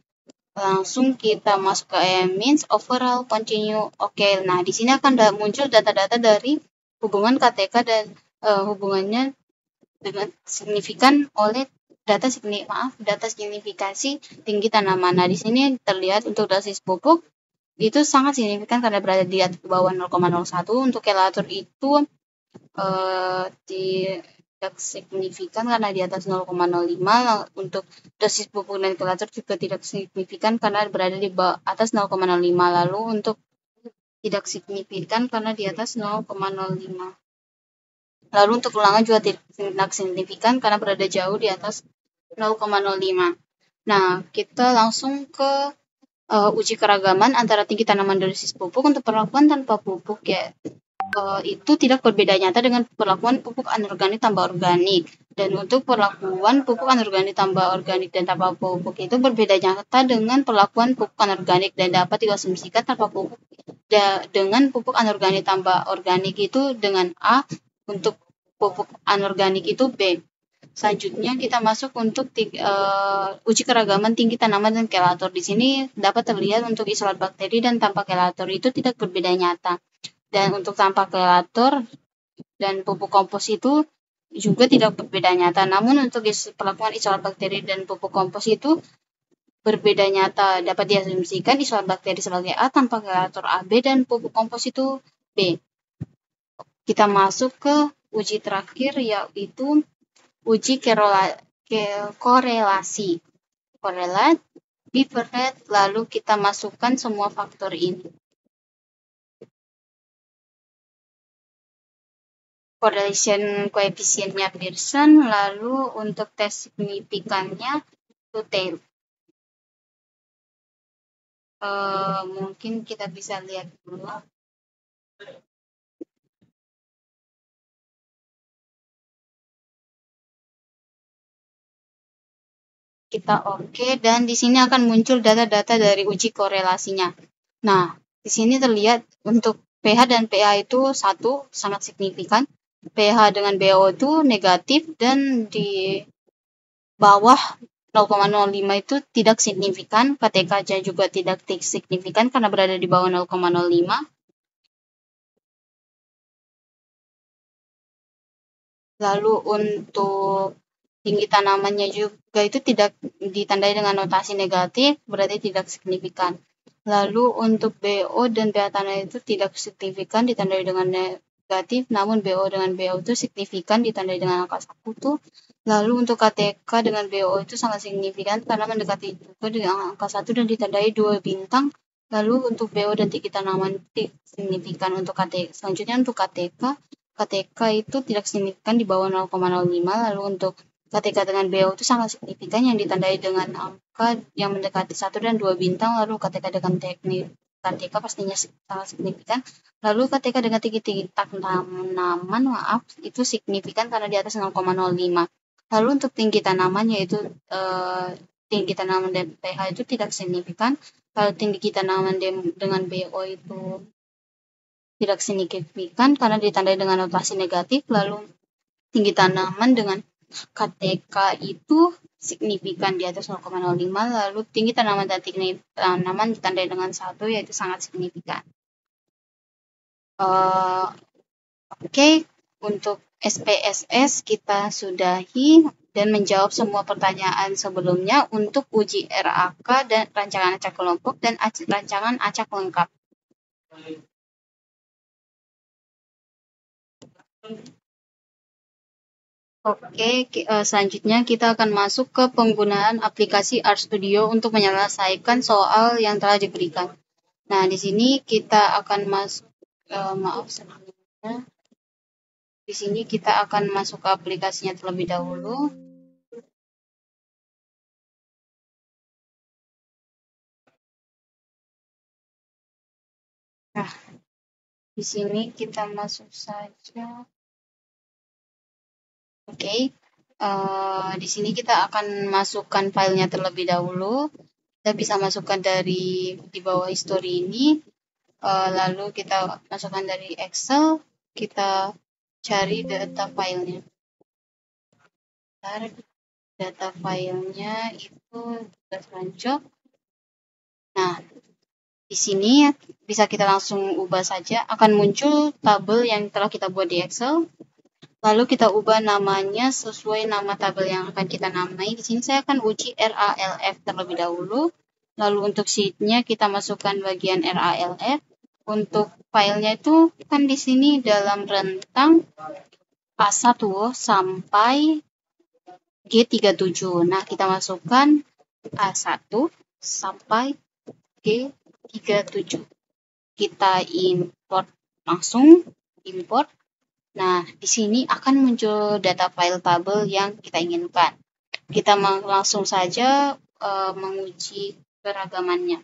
Langsung kita masuk ke means overall continue. Oke, nah di sini akan muncul data-data dari hubungan KTK dan hubungannya dengan signifikan oleh data signifikasi tinggi tanaman. Nah, di sini terlihat untuk dosis pupuk itu sangat signifikan karena berada di bawah 0,01. Untuk kelator itu tidak signifikan karena di atas 0,05. Untuk dosis pupuk dan kelator juga tidak signifikan karena berada di atas 0,05. Lalu untuk tidak signifikan karena di atas 0,05. Lalu untuk ulangan juga tidak signifikan karena berada jauh di atas 0,05. Nah, kita langsung ke uji keragaman antara tinggi tanaman dan dosis pupuk. Untuk perlakuan tanpa pupuk ya itu tidak berbeda nyata dengan perlakuan pupuk anorganik tambah organik. Dan untuk perlakuan pupuk anorganik tambah organik dan tanpa pupuk itu berbeda nyata dengan perlakuan pupuk anorganik dan dapat diasumsikan tanpa pupuk dengan pupuk anorganik tambah organik itu dengan A, untuk pupuk anorganik itu B. Selanjutnya kita masuk untuk uji keragaman tinggi tanaman dan kelator. Di sini dapat terlihat untuk isolat bakteri dan tanpa kelator itu tidak berbeda nyata. Dan untuk tanpa kelator dan pupuk kompos itu juga tidak berbeda nyata. Namun untuk perlakuan isolat bakteri dan pupuk kompos itu berbeda nyata. Dapat diasumsikan isolat bakteri sebagai A, tanpa kelator AB, dan pupuk kompos itu B. Kita masuk ke uji terakhir, yaitu uji korelasi. Correlate, different, lalu kita masukkan semua faktor ini. Correlation koefisiennya Pearson, lalu untuk tes signifikannya to tail. Mungkin kita bisa lihat dulu. Kita oke, dan di sini akan muncul data-data dari uji korelasinya. Nah, di sini terlihat untuk pH dan pH itu satu, sangat signifikan. pH dengan BO itu negatif, dan di bawah 0,05 itu tidak signifikan. KTK-nya juga tidak signifikan karena berada di bawah 0,05. Lalu untuk tinggi tanamannya juga itu tidak ditandai dengan notasi negatif, berarti tidak signifikan. Lalu untuk BO dan pH tanah itu tidak signifikan, ditandai dengan negatif, namun BO dengan BO itu signifikan, ditandai dengan angka 1. Lalu untuk KTK dengan BO itu sangat signifikan karena mendekati juga dengan angka 1 dan ditandai 2 bintang. Lalu untuk BO dan tinggi tanaman signifikan untuk KTK. Selanjutnya untuk KTK itu tidak signifikan di bawah 0,05. Lalu untuk KTK dengan BO itu sangat signifikan yang ditandai dengan angka yang mendekati 1 dan 2 bintang. Lalu KTK dengan teknik KTK pastinya sangat signifikan. Lalu KTK dengan tinggi tanaman, itu signifikan karena di atas 0,05. Lalu untuk tinggi tanaman yaitu tinggi tanaman dan pH itu tidak signifikan. Kalau tinggi tanaman dengan BO itu tidak signifikan karena ditandai dengan notasi negatif. Lalu tinggi tanaman dengan KTK itu signifikan di atas 0,05. Lalu tinggi tanaman dan tinggi tanaman ditandai dengan 1 yaitu sangat signifikan. Oke, untuk SPSS kita sudahi dan menjawab semua pertanyaan sebelumnya untuk uji RAK dan rancangan acak kelompok dan rancangan acak lengkap. Oke, selanjutnya kita akan masuk ke penggunaan aplikasi RStudio untuk menyelesaikan soal yang telah diberikan. Nah, di sini kita akan masuk, di sini kita akan masuk ke aplikasinya terlebih dahulu. Nah, di sini kita masuk saja. Oke, di sini kita akan masukkan filenya terlebih dahulu. Kita bisa masukkan dari di bawah history ini. Lalu kita masukkan dari Excel. Kita cari data filenya. Data filenya itu tugas rancok. Nah, di sini bisa kita langsung ubah saja. Akan muncul tabel yang telah kita buat di Excel. Lalu kita ubah namanya sesuai nama tabel yang akan kita namai. Di sini saya akan uji RALF terlebih dahulu. Lalu untuk sheet-nya kita masukkan bagian RALF. Untuk filenya itu kan di sini dalam rentang A1 sampai G37. Nah, kita masukkan A1 sampai G37. Kita import langsung, import. Nah, di sini akan muncul data file tabel yang kita inginkan. Kita langsung saja menguji keragamannya.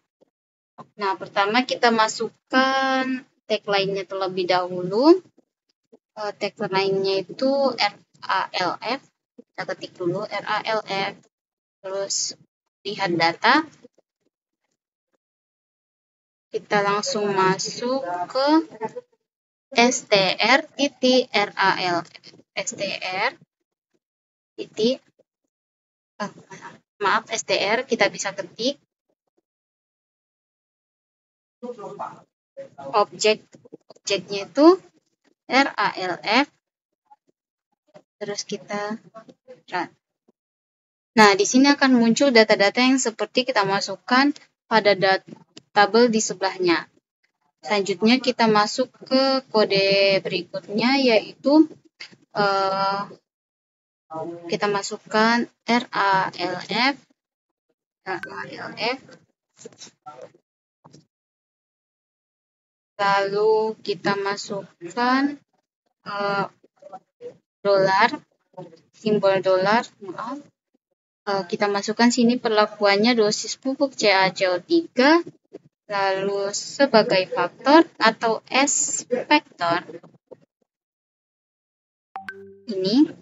Nah, pertama kita masukkan tagline-nya terlebih dahulu. Tagline-nya itu RALF. Kita ketik dulu RALF. Terus lihat data. Kita langsung masuk ke str titik RALF. str titik str kita bisa ketik objeknya itu RALF, terus kita run. Nah, di sini akan muncul data-data yang seperti kita masukkan pada tabel di sebelahnya. Selanjutnya kita masuk ke kode berikutnya, yaitu kita masukkan RALF. Lalu kita masukkan dolar, simbol dolar, kita masukkan sini perlakuannya dosis pupuk CaCO3, lalu sebagai faktor atau S vektor. Ini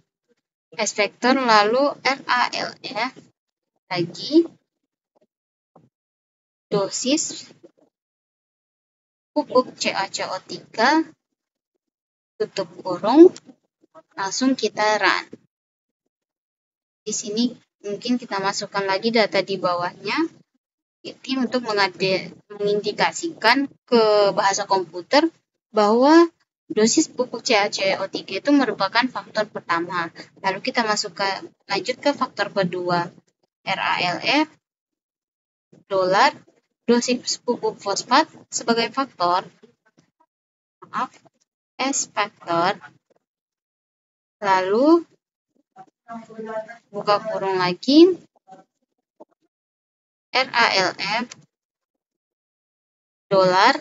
S vektor, lalu RALF lagi dosis pupuk CaCO3, tutup kurung, langsung kita run. Di sini mungkin kita masukkan lagi data di bawahnya, ini untuk mengindikasikan ke bahasa komputer bahwa dosis pupuk CaCO3 itu merupakan faktor pertama. Lalu kita masukkan lanjut ke faktor kedua, RALF, dolar, dosis pupuk fosfat sebagai faktor, S faktor, lalu buka kurung lagi, RALF, dolar,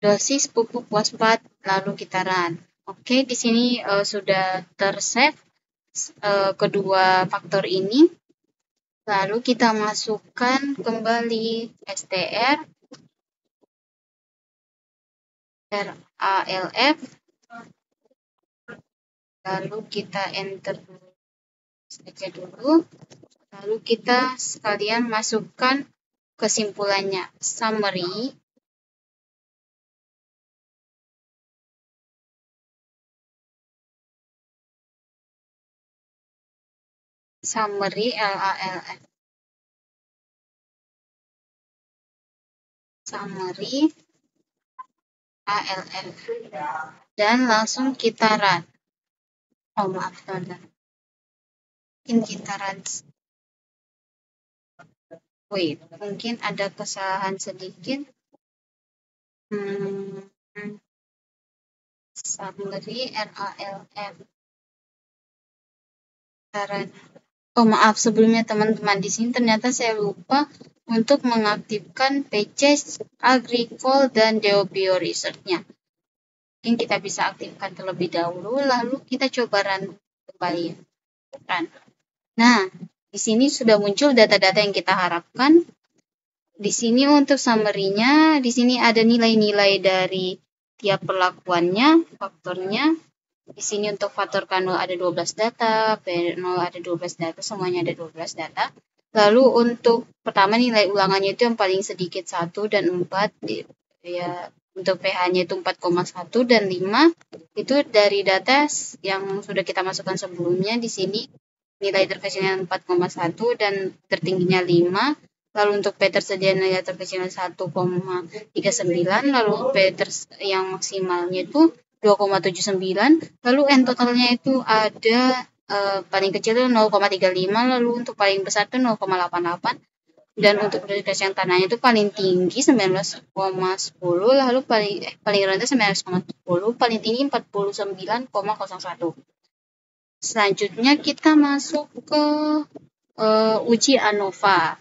dosis pupuk fosfat, lalu kita run. Oke, di sini sudah tersave kedua faktor ini. Lalu kita masukkan kembali str, RALF, lalu kita enter saja dulu. Lalu kita sekalian masukkan kesimpulannya, summary, RALF, summary ALF, dan langsung kita run. Oh maaf teman-teman, mungkin kita run. Wait, mungkin ada kesalahan sedikit. Summary RALF. Oh maaf sebelumnya teman-teman, di sini ternyata saya lupa untuk mengaktifkan PCS, Agricol, dan Deobio Research-nya. Mungkin kita bisa aktifkan terlebih dahulu, lalu kita coba run kembali. Run. Nah, di sini sudah muncul data-data yang kita harapkan. Di sini untuk summary-nya, di sini ada nilai-nilai dari tiap perlakuannya, faktornya. Di sini untuk faktor K0 ada 12 data, P0 ada 12 data, semuanya ada 12 data. Lalu untuk pertama nilai ulangannya itu yang paling sedikit 1 dan 4, ya untuk pH-nya itu 4,1 dan 5. Itu dari data yang sudah kita masukkan sebelumnya. Di sini nilai terkecilnya 4,1 dan tertingginya 5. Lalu untuk P tersedia nilai terkecilnya 1,39, lalu P yang maksimalnya itu 2,79, lalu N totalnya itu ada paling kecil 0,35, lalu untuk paling besar itu 0,88, dan untuk intensitas yang tanahnya itu paling tinggi 19,10, lalu paling rendah 19,10, paling tinggi 49,01. Selanjutnya kita masuk ke uji ANOVA.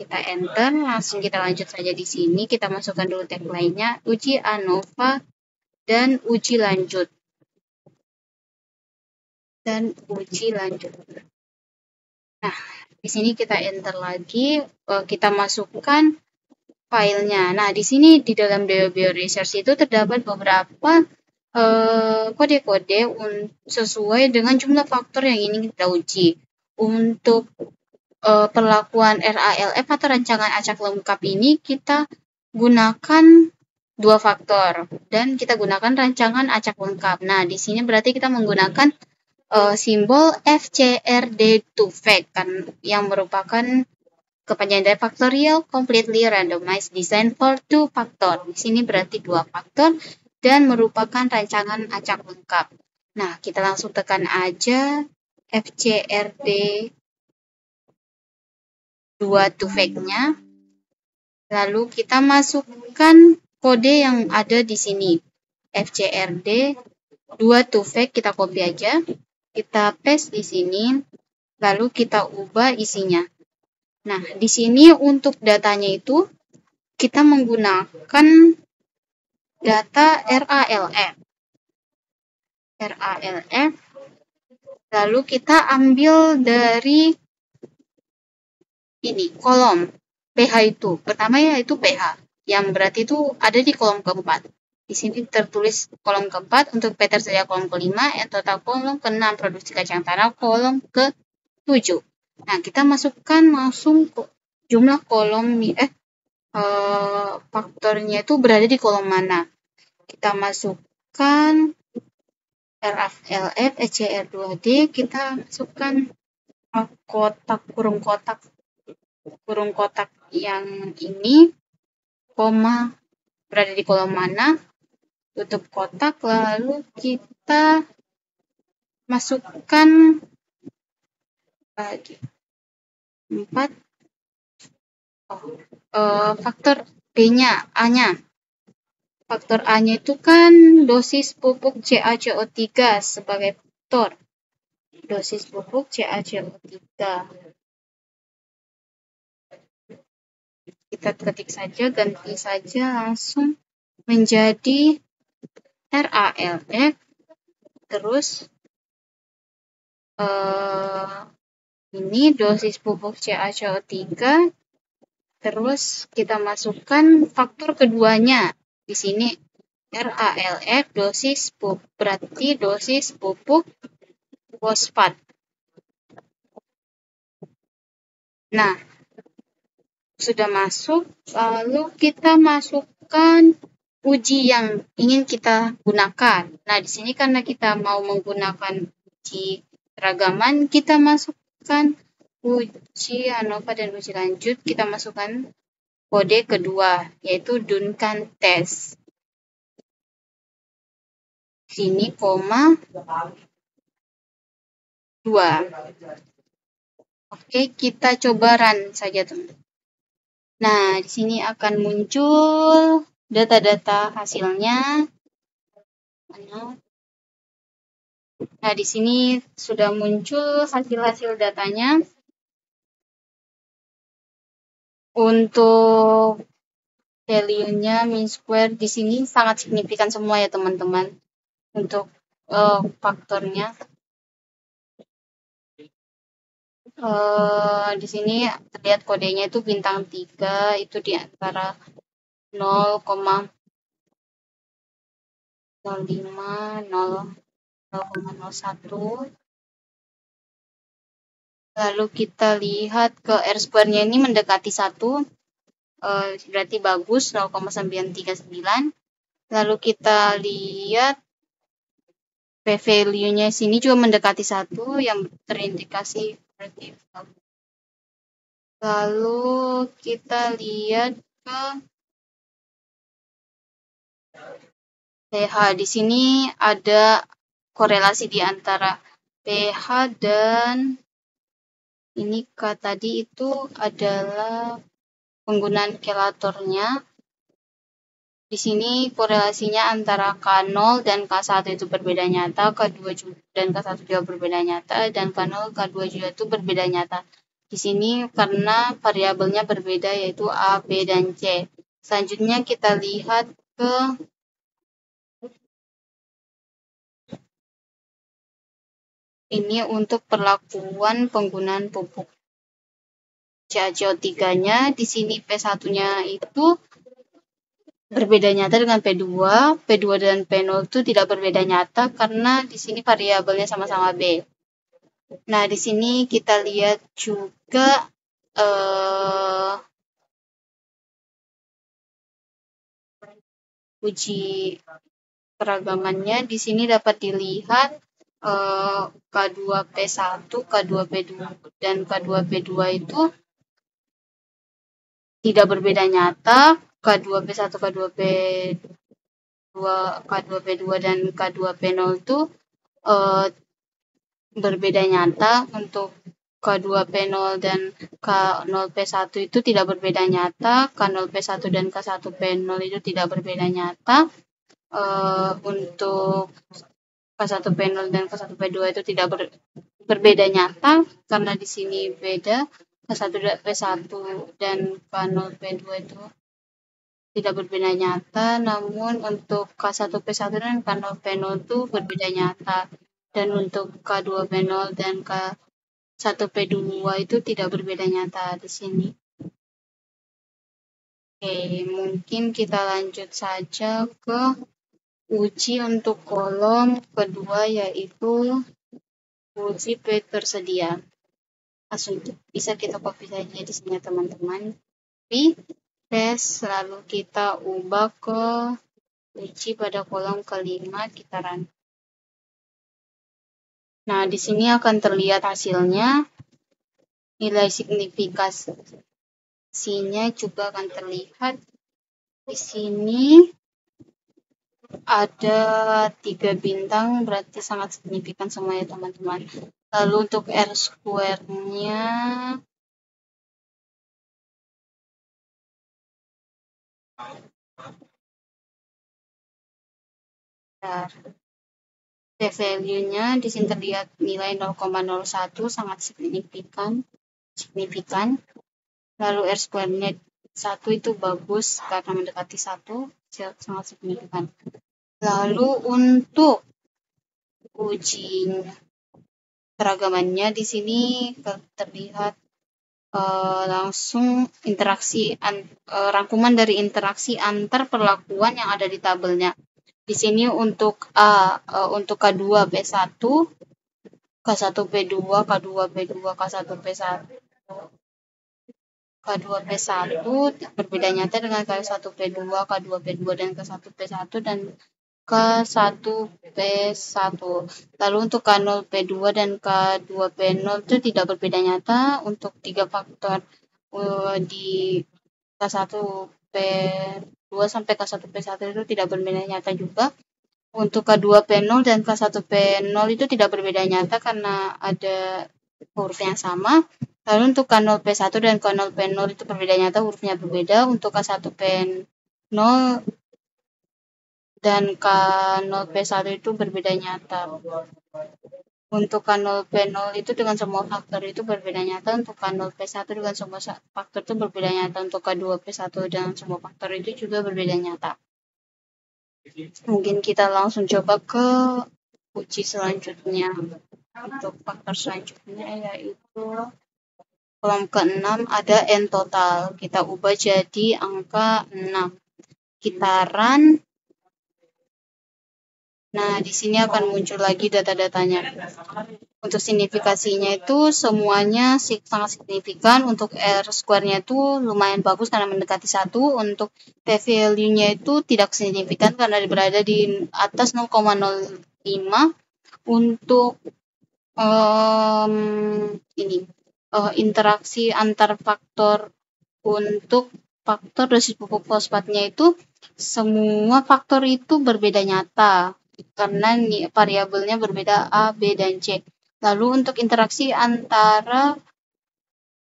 Kita enter, langsung kita lanjut saja di sini. Kita masukkan dulu tagline-nya, uji ANOVA dan uji lanjut. Dan uji lanjut. Nah, di sini kita enter lagi, kita masukkan filenya. Nah, di sini di dalam Deobio Research itu terdapat beberapa kode-kode sesuai dengan jumlah faktor yang ingin kita uji. Untuk perlakuan RALF atau rancangan acak lengkap ini kita gunakan 2 faktor dan kita gunakan rancangan acak lengkap. Nah, di sini berarti kita menggunakan simbol FCRD2FACT kan, yang merupakan kepanjangan dari Factorial Completely Randomized Design for 2 Factor. Di sini berarti 2 faktor dan merupakan rancangan acak lengkap. Nah, kita langsung tekan aja FCRD 2-FACT-nya. Lalu kita masukkan kode yang ada di sini. FCRD 2-FACT kita copy aja. Kita paste di sini. Lalu kita ubah isinya. Nah, di sini untuk datanya itu kita menggunakan data RALF. Lalu kita ambil dari ini kolom pH itu. Pertama yaitu pH, yang berarti itu ada di kolom keempat. Di sini tertulis kolom keempat, untuk P tersedia kolom kelima, total kolom ke-6, produksi kacang tanah kolom ke-7. 7. Nah, kita masukkan langsung jumlah kolom faktornya itu berada di kolom mana. Kita masukkan RFLF, ECR2D, kita masukkan kurung kotak yang ini, koma, berada di kolom mana, tutup kotak, lalu kita masukkan 4 faktor B-nya, A-nya. Faktor A-nya itu kan dosis pupuk CaCO3 sebagai faktor. Dosis pupuk CaCO3. Kita ketik saja, ganti saja langsung menjadi RALF. Terus ini dosis pupuk CaCO3. Terus kita masukkan faktor keduanya. Di sini RALF dosis pupuk, berarti dosis pupuk fosfat. Nah, sudah masuk, lalu kita masukkan uji yang ingin kita gunakan. Nah, di sini karena kita mau menggunakan uji keragaman, kita masukkan uji ANOVA dan uji lanjut, kita masukkan kode kedua, yaitu Duncan test. Sini koma 2. Oke, kita coba run saja, teman. Nah, di sini akan muncul data-data hasilnya. Nah, di sini sudah muncul hasil-hasil datanya. Untuk value-nya mean square di sini sangat signifikan semua ya, teman-teman. Untuk faktornya. Di sini terlihat kodenya itu bintang 3, itu di antara 0,05, 0,01. Lalu kita lihat ke R-square-nya ini mendekati 1, berarti bagus, 0,939. Lalu kita lihat p-value-nya sini juga mendekati 1, yang terindikasi berarti bagus. Lalu kita lihat ke pH. Di sini ada korelasi di antara pH dan ini tadi itu adalah penggunaan kelatornya. Di sini korelasinya antara K0 dan K1 itu berbeda nyata, K2 dan K1 juga berbeda nyata, dan K0 K2 juga itu berbeda nyata. Di sini karena variabelnya berbeda, yaitu A, B, dan C. Selanjutnya kita lihat ke ini untuk perlakuan penggunaan pupuk CaCO3-nya. Di sini P1-nya itu berbeda nyata dengan P2. P2 dan P0 itu tidak berbeda nyata karena di sini variabelnya sama-sama B. Nah, di sini kita lihat juga uji keragamannya. Di sini dapat dilihat K2P1, K2P2 dan K2P2 itu tidak berbeda nyata. K2P1, K2P2 dan K2P0 itu berbeda nyata. Untuk K2P0 dan K0P1 itu tidak berbeda nyata. K0P1 dan K1P0 itu tidak berbeda nyata. Untuk K1P0 dan K1P2 itu tidak berbeda nyata karena di sini beda. K1P1 dan K0P2 itu tidak berbeda nyata, namun untuk K1P1 dan K0P0 itu berbeda nyata. Dan untuk K2P0 dan K1P2 itu tidak berbeda nyata di sini. Oke, mungkin kita lanjut saja ke uji untuk kolom kedua, yaitu uji P tersedia. langsung bisa kita copy saja di sini teman-teman. Copy, paste, lalu kita ubah ke uji pada kolom kelima, kita run. Nah, di sini akan terlihat hasilnya. Nilai signifikasinya juga akan terlihat. Di sini ada 3 bintang, berarti sangat signifikan semuanya teman-teman. Lalu untuk R square-nya p-value-nya di sini terlihat nilai 0,01, sangat signifikan. Lalu R square-nya 1 itu bagus karena mendekati 1, sangat signifikan. Lalu untuk uji keragamannya di sini terlihat langsung interaksi rangkuman dari interaksi antar perlakuan yang ada di tabelnya. Di sini untuk untuk K2 P1, K1 P2, K2 P2, K1 P1, K2 P1 berbeda nyata dengan K1 P2, K2 P2 dan K1 P1 dan K1 P1. Lalu untuk K0 P2 dan K2 P0 itu tidak berbeda nyata. Untuk 3 faktor di K1 P2 sampai K1 P1 itu tidak berbeda nyata juga. Untuk K2 P0 dan K1 P0 itu tidak berbeda nyata karena ada huruf yang sama. Lalu untuk K0 P1 dan K0 P0 itu berbeda nyata, hurufnya berbeda. Untuk K1 P0 dan K0 P1 itu berbeda nyata. Untuk K0 P0 itu dengan semua faktor itu berbeda nyata. Untuk K0 P1 dengan semua faktor itu berbeda nyata. Untuk K2 P1 dengan semua faktor itu juga berbeda nyata. Mungkin kita langsung coba ke uji selanjutnya. Untuk faktor selanjutnya yaitu kolom ke-6 ada N total. Kita ubah jadi angka 6. Kita run. Nah, di sini akan muncul lagi data-datanya. Untuk signifikasinya itu semuanya sangat signifikan. Untuk R square-nya itu lumayan bagus karena mendekati 1. Untuk p-value-nya itu tidak signifikan karena berada di atas 0,05. Untuk interaksi antar faktor, untuk faktor dosis pupuk fosfatnya itu semua faktor itu berbeda nyata karena variabelnya berbeda A, B, dan C. Lalu untuk interaksi antara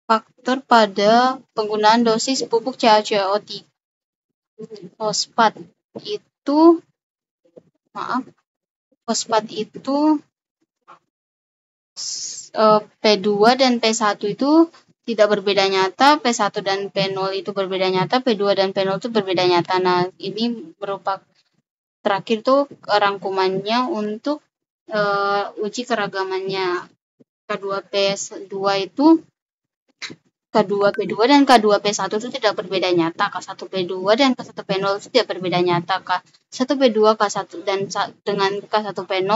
faktor pada penggunaan dosis pupuk CaCO3 fosfat itu P2 dan P1 itu tidak berbeda nyata, P1 dan P0 itu berbeda nyata, P2 dan P0 itu berbeda nyata. Nah, ini merupakan terakhir tuh rangkumannya untuk uji keragamannya. K2 P2 itu K2 P2 dan K2 P1 itu tidak berbeda nyata. K1 P2 dan K1 P0 itu tidak berbeda nyata. K1 P2 K1 dan dengan K1 P0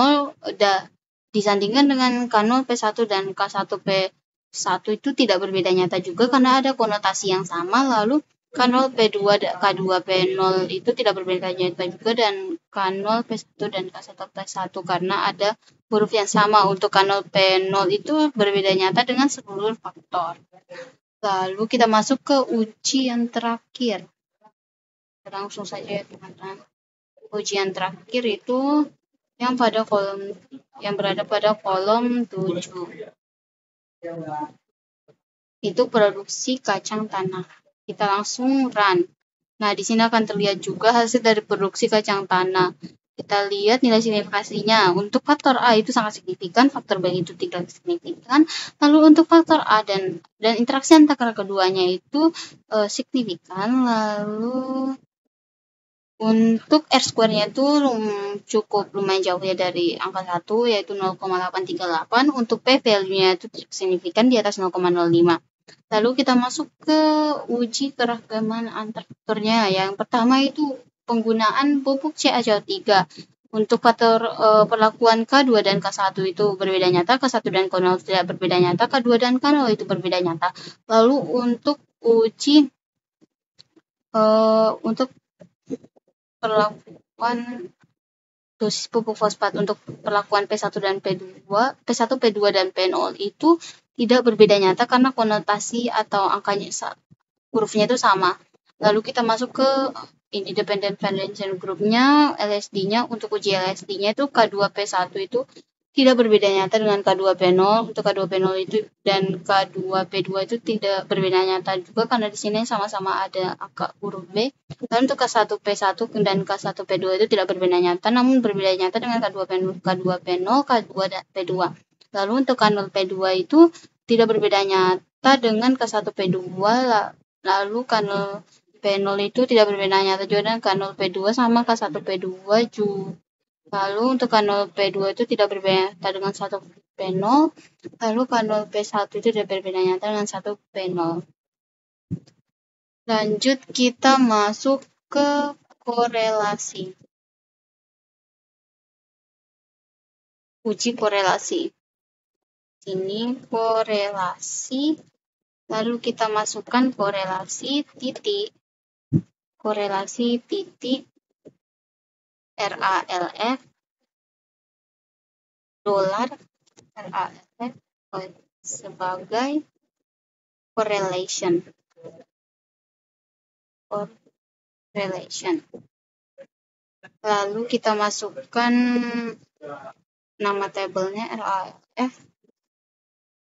disandingkan dengan K0 P1 dan K1 P1 itu tidak berbeda nyata juga karena ada konotasi yang sama. Lalu K0 P2 K2 P0 itu tidak berbeda nyata juga dan K0 P1 dan K1 P1 karena ada huruf yang sama. Untuk K0 P0 itu berbeda nyata dengan seluruh faktor. Lalu kita masuk ke uji yang terakhir. Langsung saja ya teman-teman. Ujian terakhir itu yang berada pada kolom 7. Itu produksi kacang tanah. Kita langsung run. Nah, di sini akan terlihat juga hasil dari produksi kacang tanah. Kita lihat nilai signifikasinya. Untuk faktor A itu sangat signifikan, faktor B itu tidak signifikan. Lalu untuk faktor A dan interaksi antara keduanya itu signifikan. Lalu untuk R square-nya itu cukup lumayan jauh ya dari angka 1 yaitu 0,838. Untuk p-value-nya itu signifikan di atas 0,05. Lalu kita masuk ke uji keragaman antar faktornya. Yang pertama itu penggunaan pupuk CaCO3. Untuk faktor perlakuan K2 dan K1 itu berbeda nyata, K1 dan K0 tidak berbeda nyata, K2 dan K0 itu berbeda nyata. Lalu untuk uji untuk perlakuan dosis pupuk fosfat untuk perlakuan P1 dan P2, P1, P2 dan P0 itu tidak berbeda nyata karena konotasi atau angkanya hurufnya itu sama. Lalu kita masuk ke independent validation groupnya, LSD-nya. Untuk uji LSD-nya itu K2P1 itu tidak berbeda nyata dengan K2P0. Untuk K2P0 itu dan K2P2 itu tidak berbeda nyata juga karena di sini sama-sama ada angka huruf B. Lalu untuk K1P1 dan K1P2 itu tidak berbeda nyata, namun berbeda nyata dengan K2P0, K2 dan P2. Lalu untuk K0P2 itu tidak berbeda nyata dengan K1P2. Lalu K0 P0 itu tidak berbeda nyata juga dengan K0 P2 sama K1 P2 juga. Lalu untuk K0 P2 itu tidak berbeda nyata dengan 1 P0. Lalu K0 P1 itu tidak berbeda nyata dengan 1 P0. Lanjut kita masuk ke korelasi. Uji korelasi. Ini korelasi. Lalu kita masukkan korelasi titik RALF dolar RALF sebagai correlation. Lalu kita masukkan nama tabelnya RALF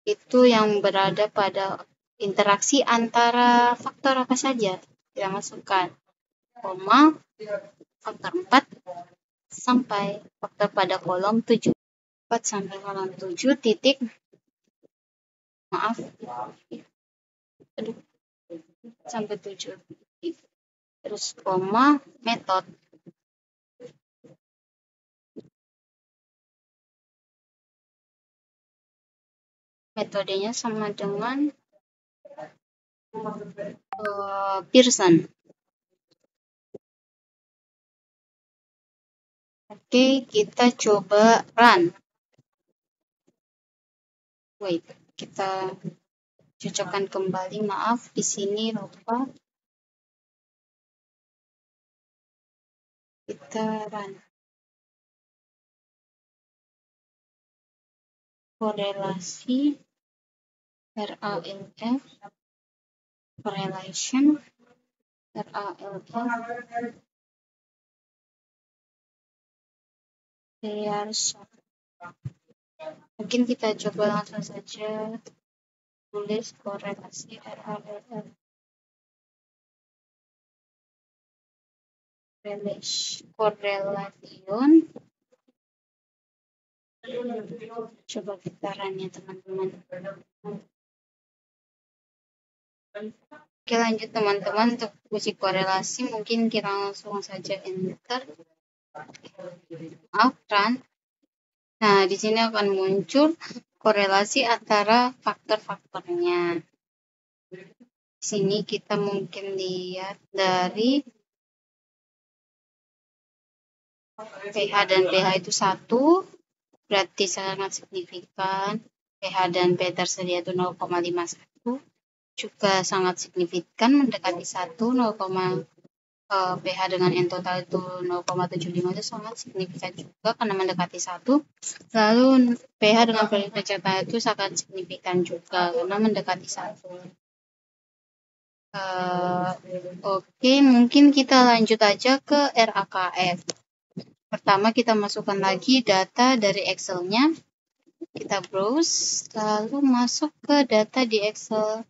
itu yang berada pada interaksi antara faktor apa saja. Kita masukkan koma faktor 4 sampai faktor pada kolom 7. 4 sampai kolom 7 titik. Maaf. Sampai 7 titik. Terus koma metode. Metodenya sama dengan Pearson. Oke, kita coba run. Wait, kita cocokkan kembali. Maaf, di sini lupa. Kita run. Korelasi RALF, correlation RALF, Pearson. Mungkin kita coba langsung saja tulis korelasi RALF. Correlation. Coba kita run ya teman-teman. Oke, lanjut teman-teman. Untuk uji korelasi mungkin kita langsung saja enter. Run. Nah, di sini akan muncul korelasi antara faktor-faktornya. Di sini kita mungkin lihat dari pH dan pH itu 1, berarti sangat signifikan. pH dan P tersedia itu 0,51, juga sangat signifikan mendekati 1, pH dengan N total itu 0,75 itu sangat signifikan juga karena mendekati 1. Lalu pH dengan pencernaan itu sangat signifikan juga karena mendekati 1. Oke, mungkin kita lanjut aja ke RAKF. Pertama kita masukkan lagi data dari Excel-nya. Kita browse, lalu masuk ke data di Excel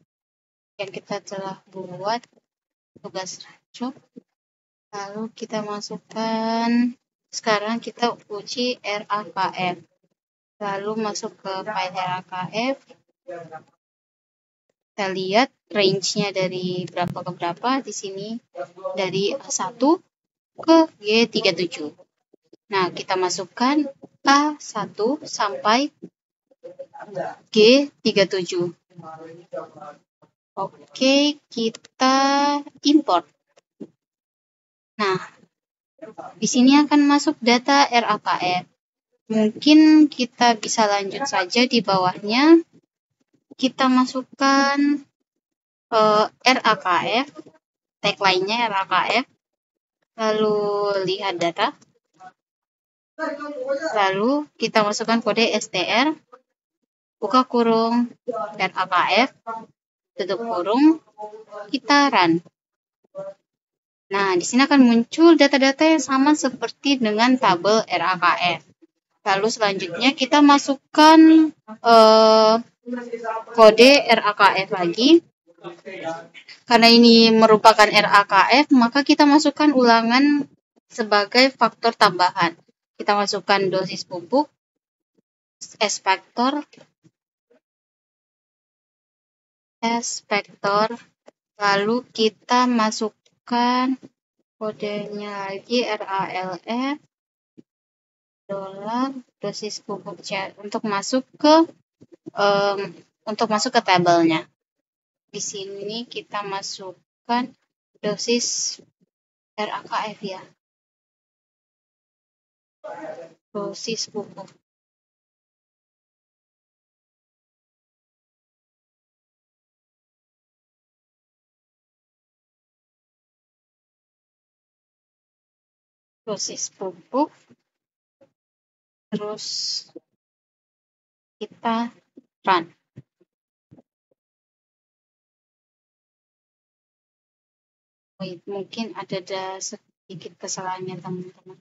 yang kita telah buat tugas job. Lalu kita masukkan, sekarang kita uji RAKF. Lalu masuk ke file RAKF. Kita lihat range-nya dari berapa ke berapa. Di sini dari A1 ke G37. Nah, kita masukkan A1 sampai G37. Oke, kita import. Nah, Di sini akan masuk data RAKF. Mungkin kita bisa lanjut saja di bawahnya. Kita masukkan RAKF, tagline-nya RAKF, lalu lihat data, lalu kita masukkan kode str, buka kurung, RAKF, tutup kurung, kita run. Nah, di sini akan muncul data-data yang sama seperti dengan tabel RAKF. Lalu selanjutnya kita masukkan kode RAKF lagi. Karena ini merupakan RAKF, maka kita masukkan ulangan sebagai faktor tambahan. Kita masukkan dosis pupuk, S faktor, lalu kita masukkan kodenya lagi RALF, dolar, dosis pupuk untuk masuk ke tabelnya. Di sini kita masukkan dosis RAKF ya. Dosis pupuk. Dosis pupuk. Terus kita run. Mungkin ada sedikit kesalahannya teman-teman.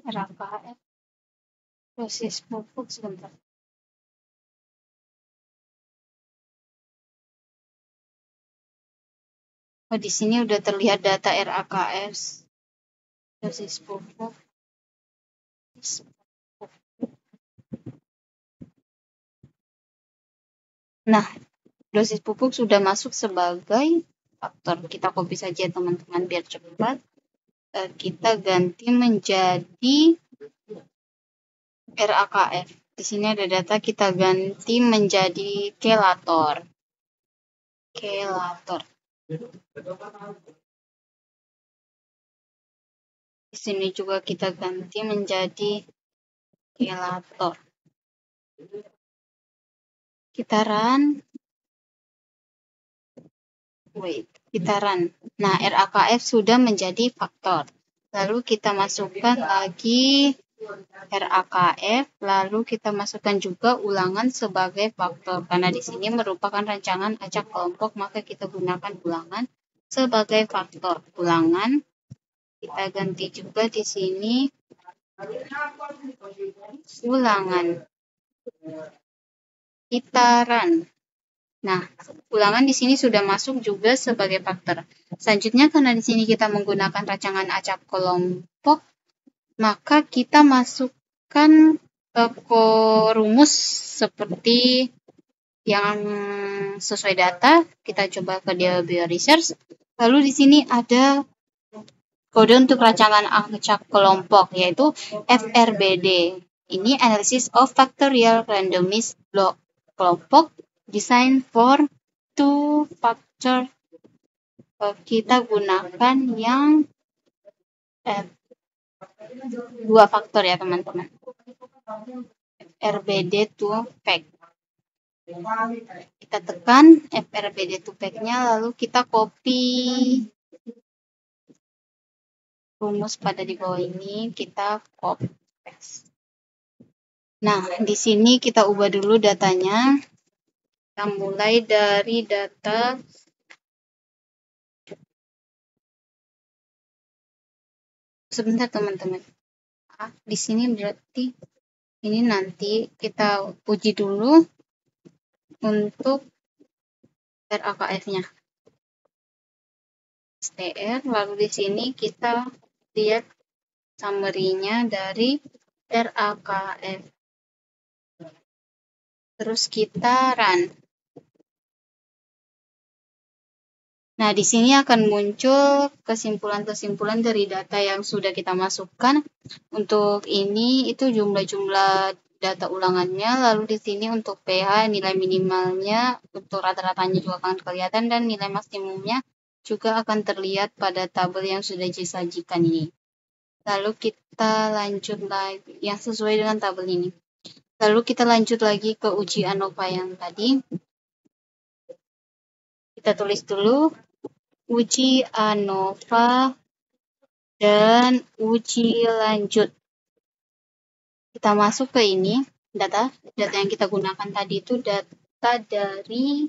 RAKF, dosis pupuk sebentar. Oh, di sini udah terlihat data RAKF, dosis pupuk. Nah, dosis pupuk sudah masuk sebagai faktor. Kita copy saja teman-teman biar cepat. Kita ganti menjadi RAKF. Di sini ada data, kita ganti menjadi kelator. Di sini juga kita ganti menjadi kelator. Kita run. Kita run. Nah, RAKF sudah menjadi faktor. Lalu kita masukkan lagi RAKF, lalu kita masukkan juga ulangan sebagai faktor. Karena di sini merupakan rancangan acak kelompok, maka kita gunakan ulangan sebagai faktor. Ulangan, kita ganti juga di sini ulangan. Kita run. Nah, ulangan di sini sudah masuk juga sebagai faktor. Selanjutnya, karena di sini kita menggunakan rancangan acak kelompok, maka kita masukkan rumus seperti yang sesuai data. Kita coba ke DLBO Research. Lalu di sini ada kode untuk rancangan acak kelompok, yaitu FRBD. Ini Analysis of Factorial Randomized Block kelompok design for two factor. Kita gunakan yang dua faktor ya teman-teman. FRBD to fact. Kita tekan FRBD to fact-nya, lalu kita copy rumus pada di bawah ini, kita copy paste. Nah, di sini kita ubah dulu datanya. Kita mulai dari data sebentar teman-teman. Di sini berarti ini nanti kita uji dulu untuk RAKF-nya. STR, lalu di sini kita lihat summary-nya dari RAKF. Terus kita run. Nah, di sini akan muncul kesimpulan-kesimpulan dari data yang sudah kita masukkan. Untuk ini itu jumlah-jumlah data ulangannya. Lalu di sini untuk pH nilai minimalnya untuk rata-ratanya juga akan kelihatan dan nilai maksimumnya juga akan terlihat pada tabel yang sudah disajikan ini. Lalu kita lanjut lagi yang sesuai dengan tabel ini. Lalu kita lanjut lagi ke uji ANOVA yang tadi. Kita tulis dulu uji ANOVA dan uji lanjut. Kita masuk ke ini, data yang kita gunakan tadi itu data dari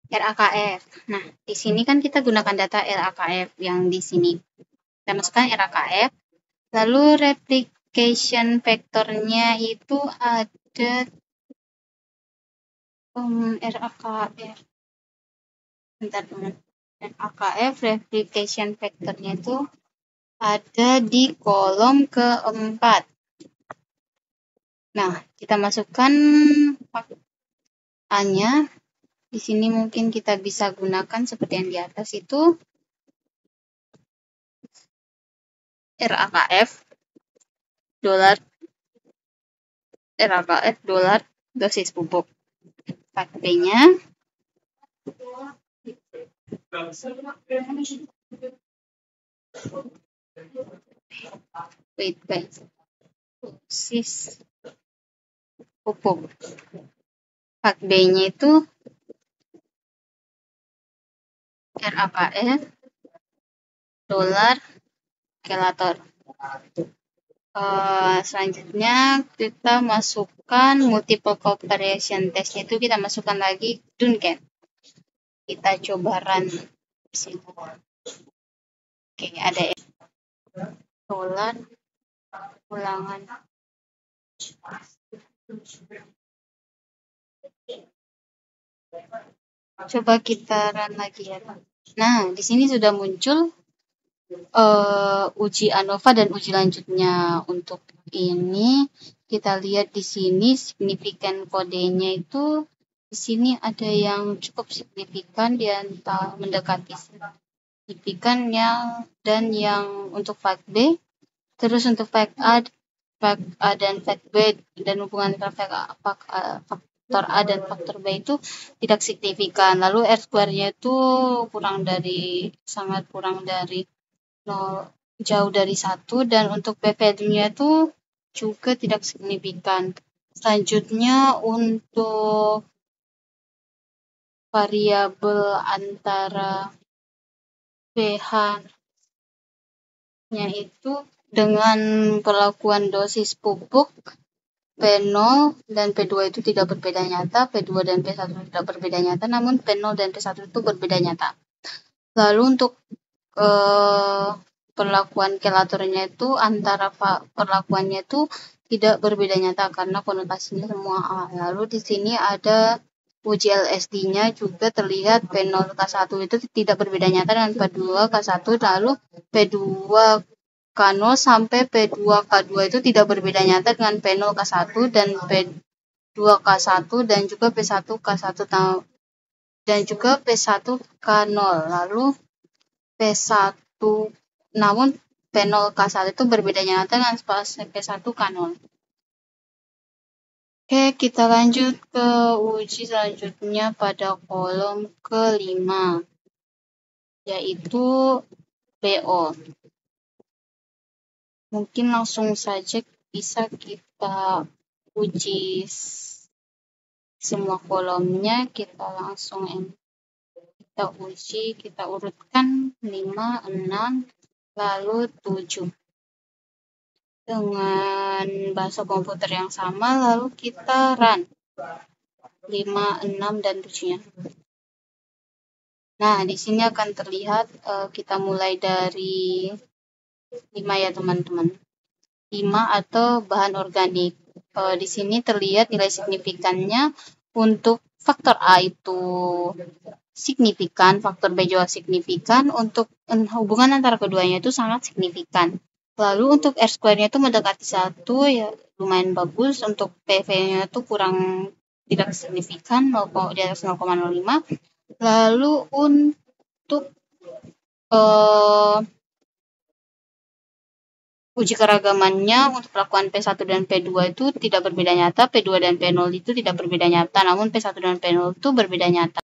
RAKF. Nah, di sini kan kita gunakan data RAKF yang di sini. Kita masukkan RAKF, lalu replication vektornya itu ada RAKF. Bentar, teman. RAKF replication vektornya itu ada di kolom keempat. Nah, kita masukkan A-nya. Di sini mungkin kita bisa gunakan seperti yang di atas itu. RAKF dolar dosis pupuk. B-nya dosis pupuk. B-nya itu RAKF dolar kelator. Selanjutnya kita masukkan multiple comparison testnya itu kita masukkan lagi Duncan. Kita coba run di sini. Oke, ada dolar ulangan. Coba kita run lagi ya. Nah, di sini sudah muncul uji ANOVA dan uji lanjutnya. Untuk ini kita lihat di sini signifikan kodenya itu di sini ada yang cukup signifikan di antara mendekati signifikan dan yang untuk fact B. Terus untuk fact A dan fact B dan hubungan antara faktor A dan faktor B itu tidak signifikan. Lalu R square-nya itu sangat kurang dari 0, jauh dari 1, dan untuk P value-nya itu juga tidak signifikan. Selanjutnya untuk variabel antara pH-nya itu dengan perlakuan dosis pupuk P0 dan P2 itu tidak berbeda nyata, P2 dan P1 tidak berbeda nyata, namun P0 dan P1 itu berbeda nyata. Lalu untuk perlakuan kelatornya itu antara perlakuannya itu tidak berbeda nyata karena konotasinya semua A. Lalu di sini ada uji LSD-nya juga terlihat P0 K1 itu tidak berbeda nyata dengan P2 K1, lalu P2 K0 sampai P2 K2 itu tidak berbeda nyata dengan P0 K1 dan P2 K1 dan juga P1 K1 dan juga P1 K0. Lalu P1 namun P0 K1 itu berbeda nyata dengan P1 K0. Oke, kita lanjut ke uji selanjutnya pada kolom ke-5, yaitu BO. Mungkin langsung saja bisa kita uji semua kolomnya, kita langsung kita uji, kita urutkan 5, 6, lalu 7. Dengan bahasa komputer yang sama, lalu kita run 5, 6, dan 7-nya. Nah, di sini akan terlihat kita mulai dari 5 ya teman-teman. 5 atau bahan organik. Di sini terlihat nilai signifikannya untuk faktor A itu signifikan, faktor B juga signifikan, untuk hubungan antara keduanya itu sangat signifikan. Lalu untuk R square-nya itu mendekati 1, ya lumayan bagus. Untuk PV-nya itu tidak signifikan, di atas 0,05. Lalu untuk uji keragamannya untuk perlakuan P1 dan P2 itu tidak berbeda nyata, P2 dan P0 itu tidak berbeda nyata, namun P1 dan P0 itu berbeda nyata.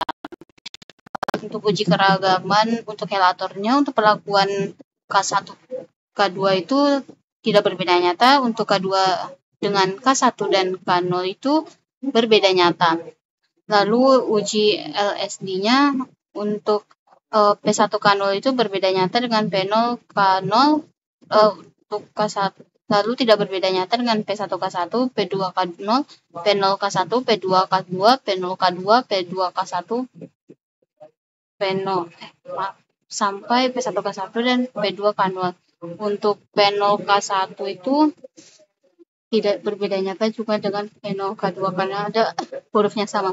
Untuk uji keragaman untuk helatornya, untuk perlakuan K1, K2 itu tidak berbeda nyata, untuk K2 dengan K1 dan K0 itu berbeda nyata. Lalu uji LSD-nya untuk P1 K0 itu berbeda nyata dengan P0 K0 untuk K1. Lalu tidak berbeda nyata dengan P1 K1, P2 K0, P0 K1, P2 K2, P0 K2, P2 K1, P0 sampai P1 K1 dan P2 K0. Untuk P0 K1 itu tidak berbeda nyata juga dengan P0 K2 karena ada hurufnya sama.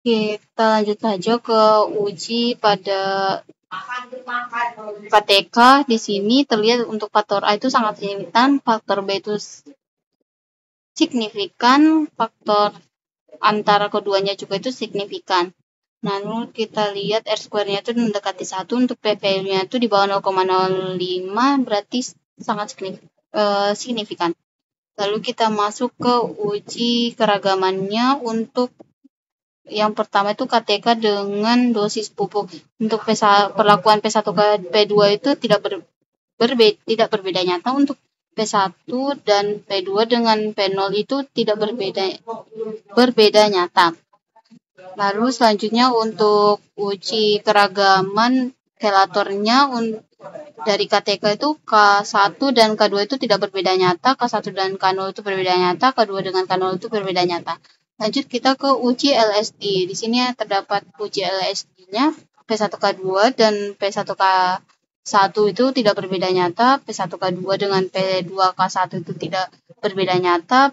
Kita lanjut saja ke uji pada KTK. Di sini terlihat untuk faktor A itu sangat signifikan, faktor B itu signifikan, faktor antara keduanya juga itu signifikan. Namun kita lihat R square-nya itu mendekati 1, untuk P value-nya itu di bawah 0,05 berarti sangat signifikan. Lalu kita masuk ke uji keragamannya. Untuk yang pertama itu KTK dengan dosis pupuk. Untuk perlakuan P1 ke P2 itu tidak berbeda nyata. Untuk P1 dan P2 dengan P0 itu tidak berbeda nyata. Lalu selanjutnya untuk uji keragaman helatornya dari KTK itu K1 dan K2 itu tidak berbeda nyata, K1 dan K0 itu berbeda nyata, K2 dengan K0 itu berbeda nyata. Lanjut kita ke uji LSD. Di sini terdapat uji LSD-nya P1K2 dan P1K1 itu tidak berbeda nyata, P1K2 dengan P2K1 itu tidak berbeda nyata,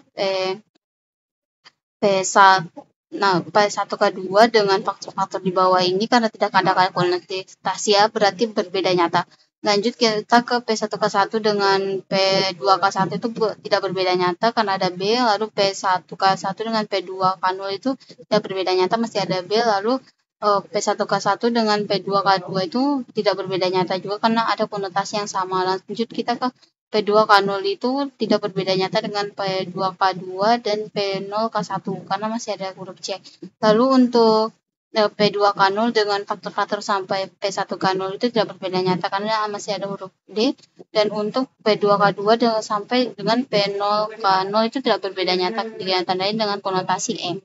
P1K2 dengan faktor-faktor di bawah ini karena tidak ada konotasi ya, berarti berbeda nyata. Lanjut kita ke P1K1 dengan P2K1 itu tidak berbeda nyata karena ada B. Lalu P1K1 dengan P2K0 itu tidak berbeda nyata, masih ada B. Lalu P1K1 dengan P2K2 itu tidak berbeda nyata juga karena ada konotasi yang sama. Lanjut kita ke P2K0 itu tidak berbeda nyata dengan P2K2 dan P0K1 karena masih ada huruf C. Lalu untuk P2K0 dengan faktor-faktor sampai P1K0 itu tidak berbeda nyata karena masih ada huruf D. Dan untuk P2K2 sampai dengan P0K0 itu tidak berbeda nyata, ditandai dengan konotasi E.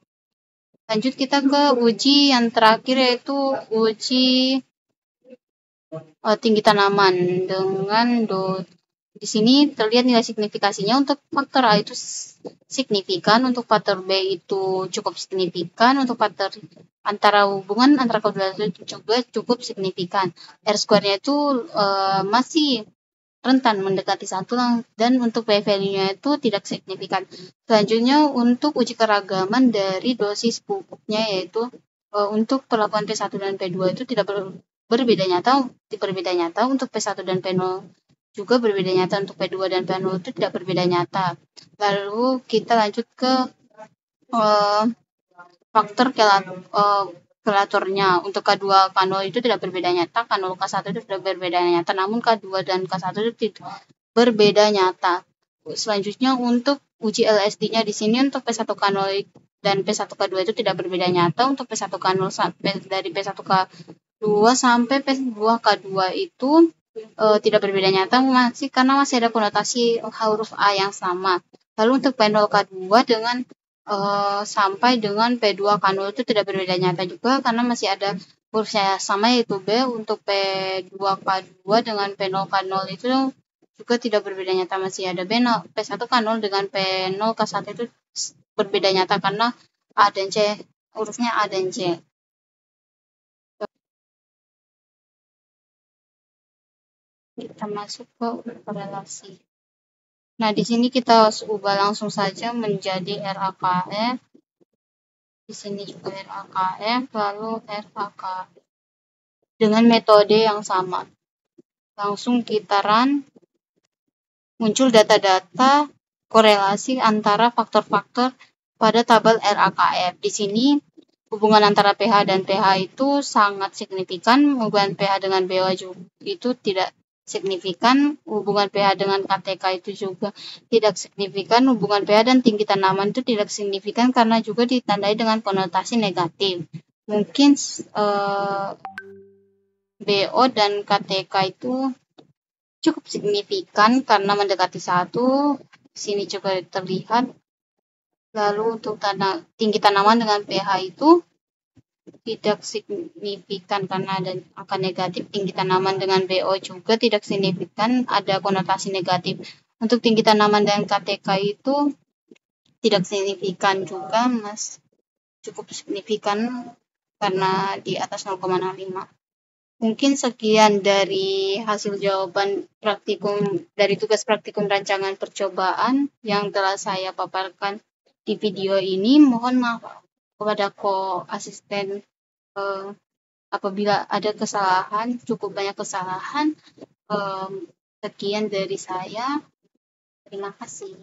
Lanjut kita ke uji yang terakhir yaitu uji tinggi tanaman dengan di sini terlihat nilai signifikasinya. Untuk faktor A itu signifikan, untuk faktor B itu cukup signifikan, untuk faktor hubungan antara kedua itu juga cukup signifikan. R square-nya itu masih rentan mendekati 1 dan untuk P value-nya itu tidak signifikan. Selanjutnya untuk uji keragaman dari dosis pupuknya yaitu untuk perlakuan P1 dan P2 itu tidak berbeda nyata, untuk P1 dan P0 juga berbeda nyata, untuk P2 dan P0 itu tidak berbeda nyata. Lalu kita lanjut ke faktor kelatornya. Untuk K2, K0 itu tidak berbeda nyata, K0, K1 itu tidak berbeda nyata, namun K2 dan K1 itu tidak berbeda nyata. Selanjutnya untuk uji LSD-nya di sini untuk P1K0 dan P1K2 itu tidak berbeda nyata, untuk P1K0 dari P1K2 sampai P2K2 itu tidak berbeda nyata karena masih ada konotasi huruf A yang sama. Lalu untuk P0K2 dengan sampai dengan P2K0 itu tidak berbeda nyata juga karena masih ada hurufnya sama yaitu B. Untuk P2K2 dengan P0K0 itu juga tidak berbeda nyata, masih ada B. P1K0 dengan P0K1 itu berbeda nyata karena A dan C, hurufnya A dan C. Kita masuk ke korelasi. Nah, di sini kita ubah langsung saja menjadi RAKF. Di sini juga RAKF, lalu RAKF. Dengan metode yang sama. Langsung kita run. Muncul data-data korelasi antara faktor-faktor pada tabel RAKF. Di sini hubungan antara pH dan pH itu sangat signifikan. Hubungan pH dengan pH itu tidak signifikan, hubungan pH dengan KTK itu juga tidak signifikan, hubungan pH dan tinggi tanaman itu tidak signifikan karena juga ditandai dengan konotasi negatif. Mungkin BO dan KTK itu cukup signifikan karena mendekati 1, sini juga terlihat. Lalu untuk tinggi tanaman dengan pH itu tidak signifikan karena ada angka negatif. Tinggi tanaman dengan BO juga tidak signifikan, ada konotasi negatif. Untuk tinggi tanaman dengan KTK itu tidak signifikan juga, Mas. Cukup signifikan karena di atas 0,05. Mungkin sekian dari hasil jawaban praktikum dari tugas praktikum rancangan percobaan yang telah saya paparkan di video ini. Mohon maaf kepada ko-asisten apabila ada kesalahan, cukup banyak kesalahan. Sekian dari saya. Terima kasih.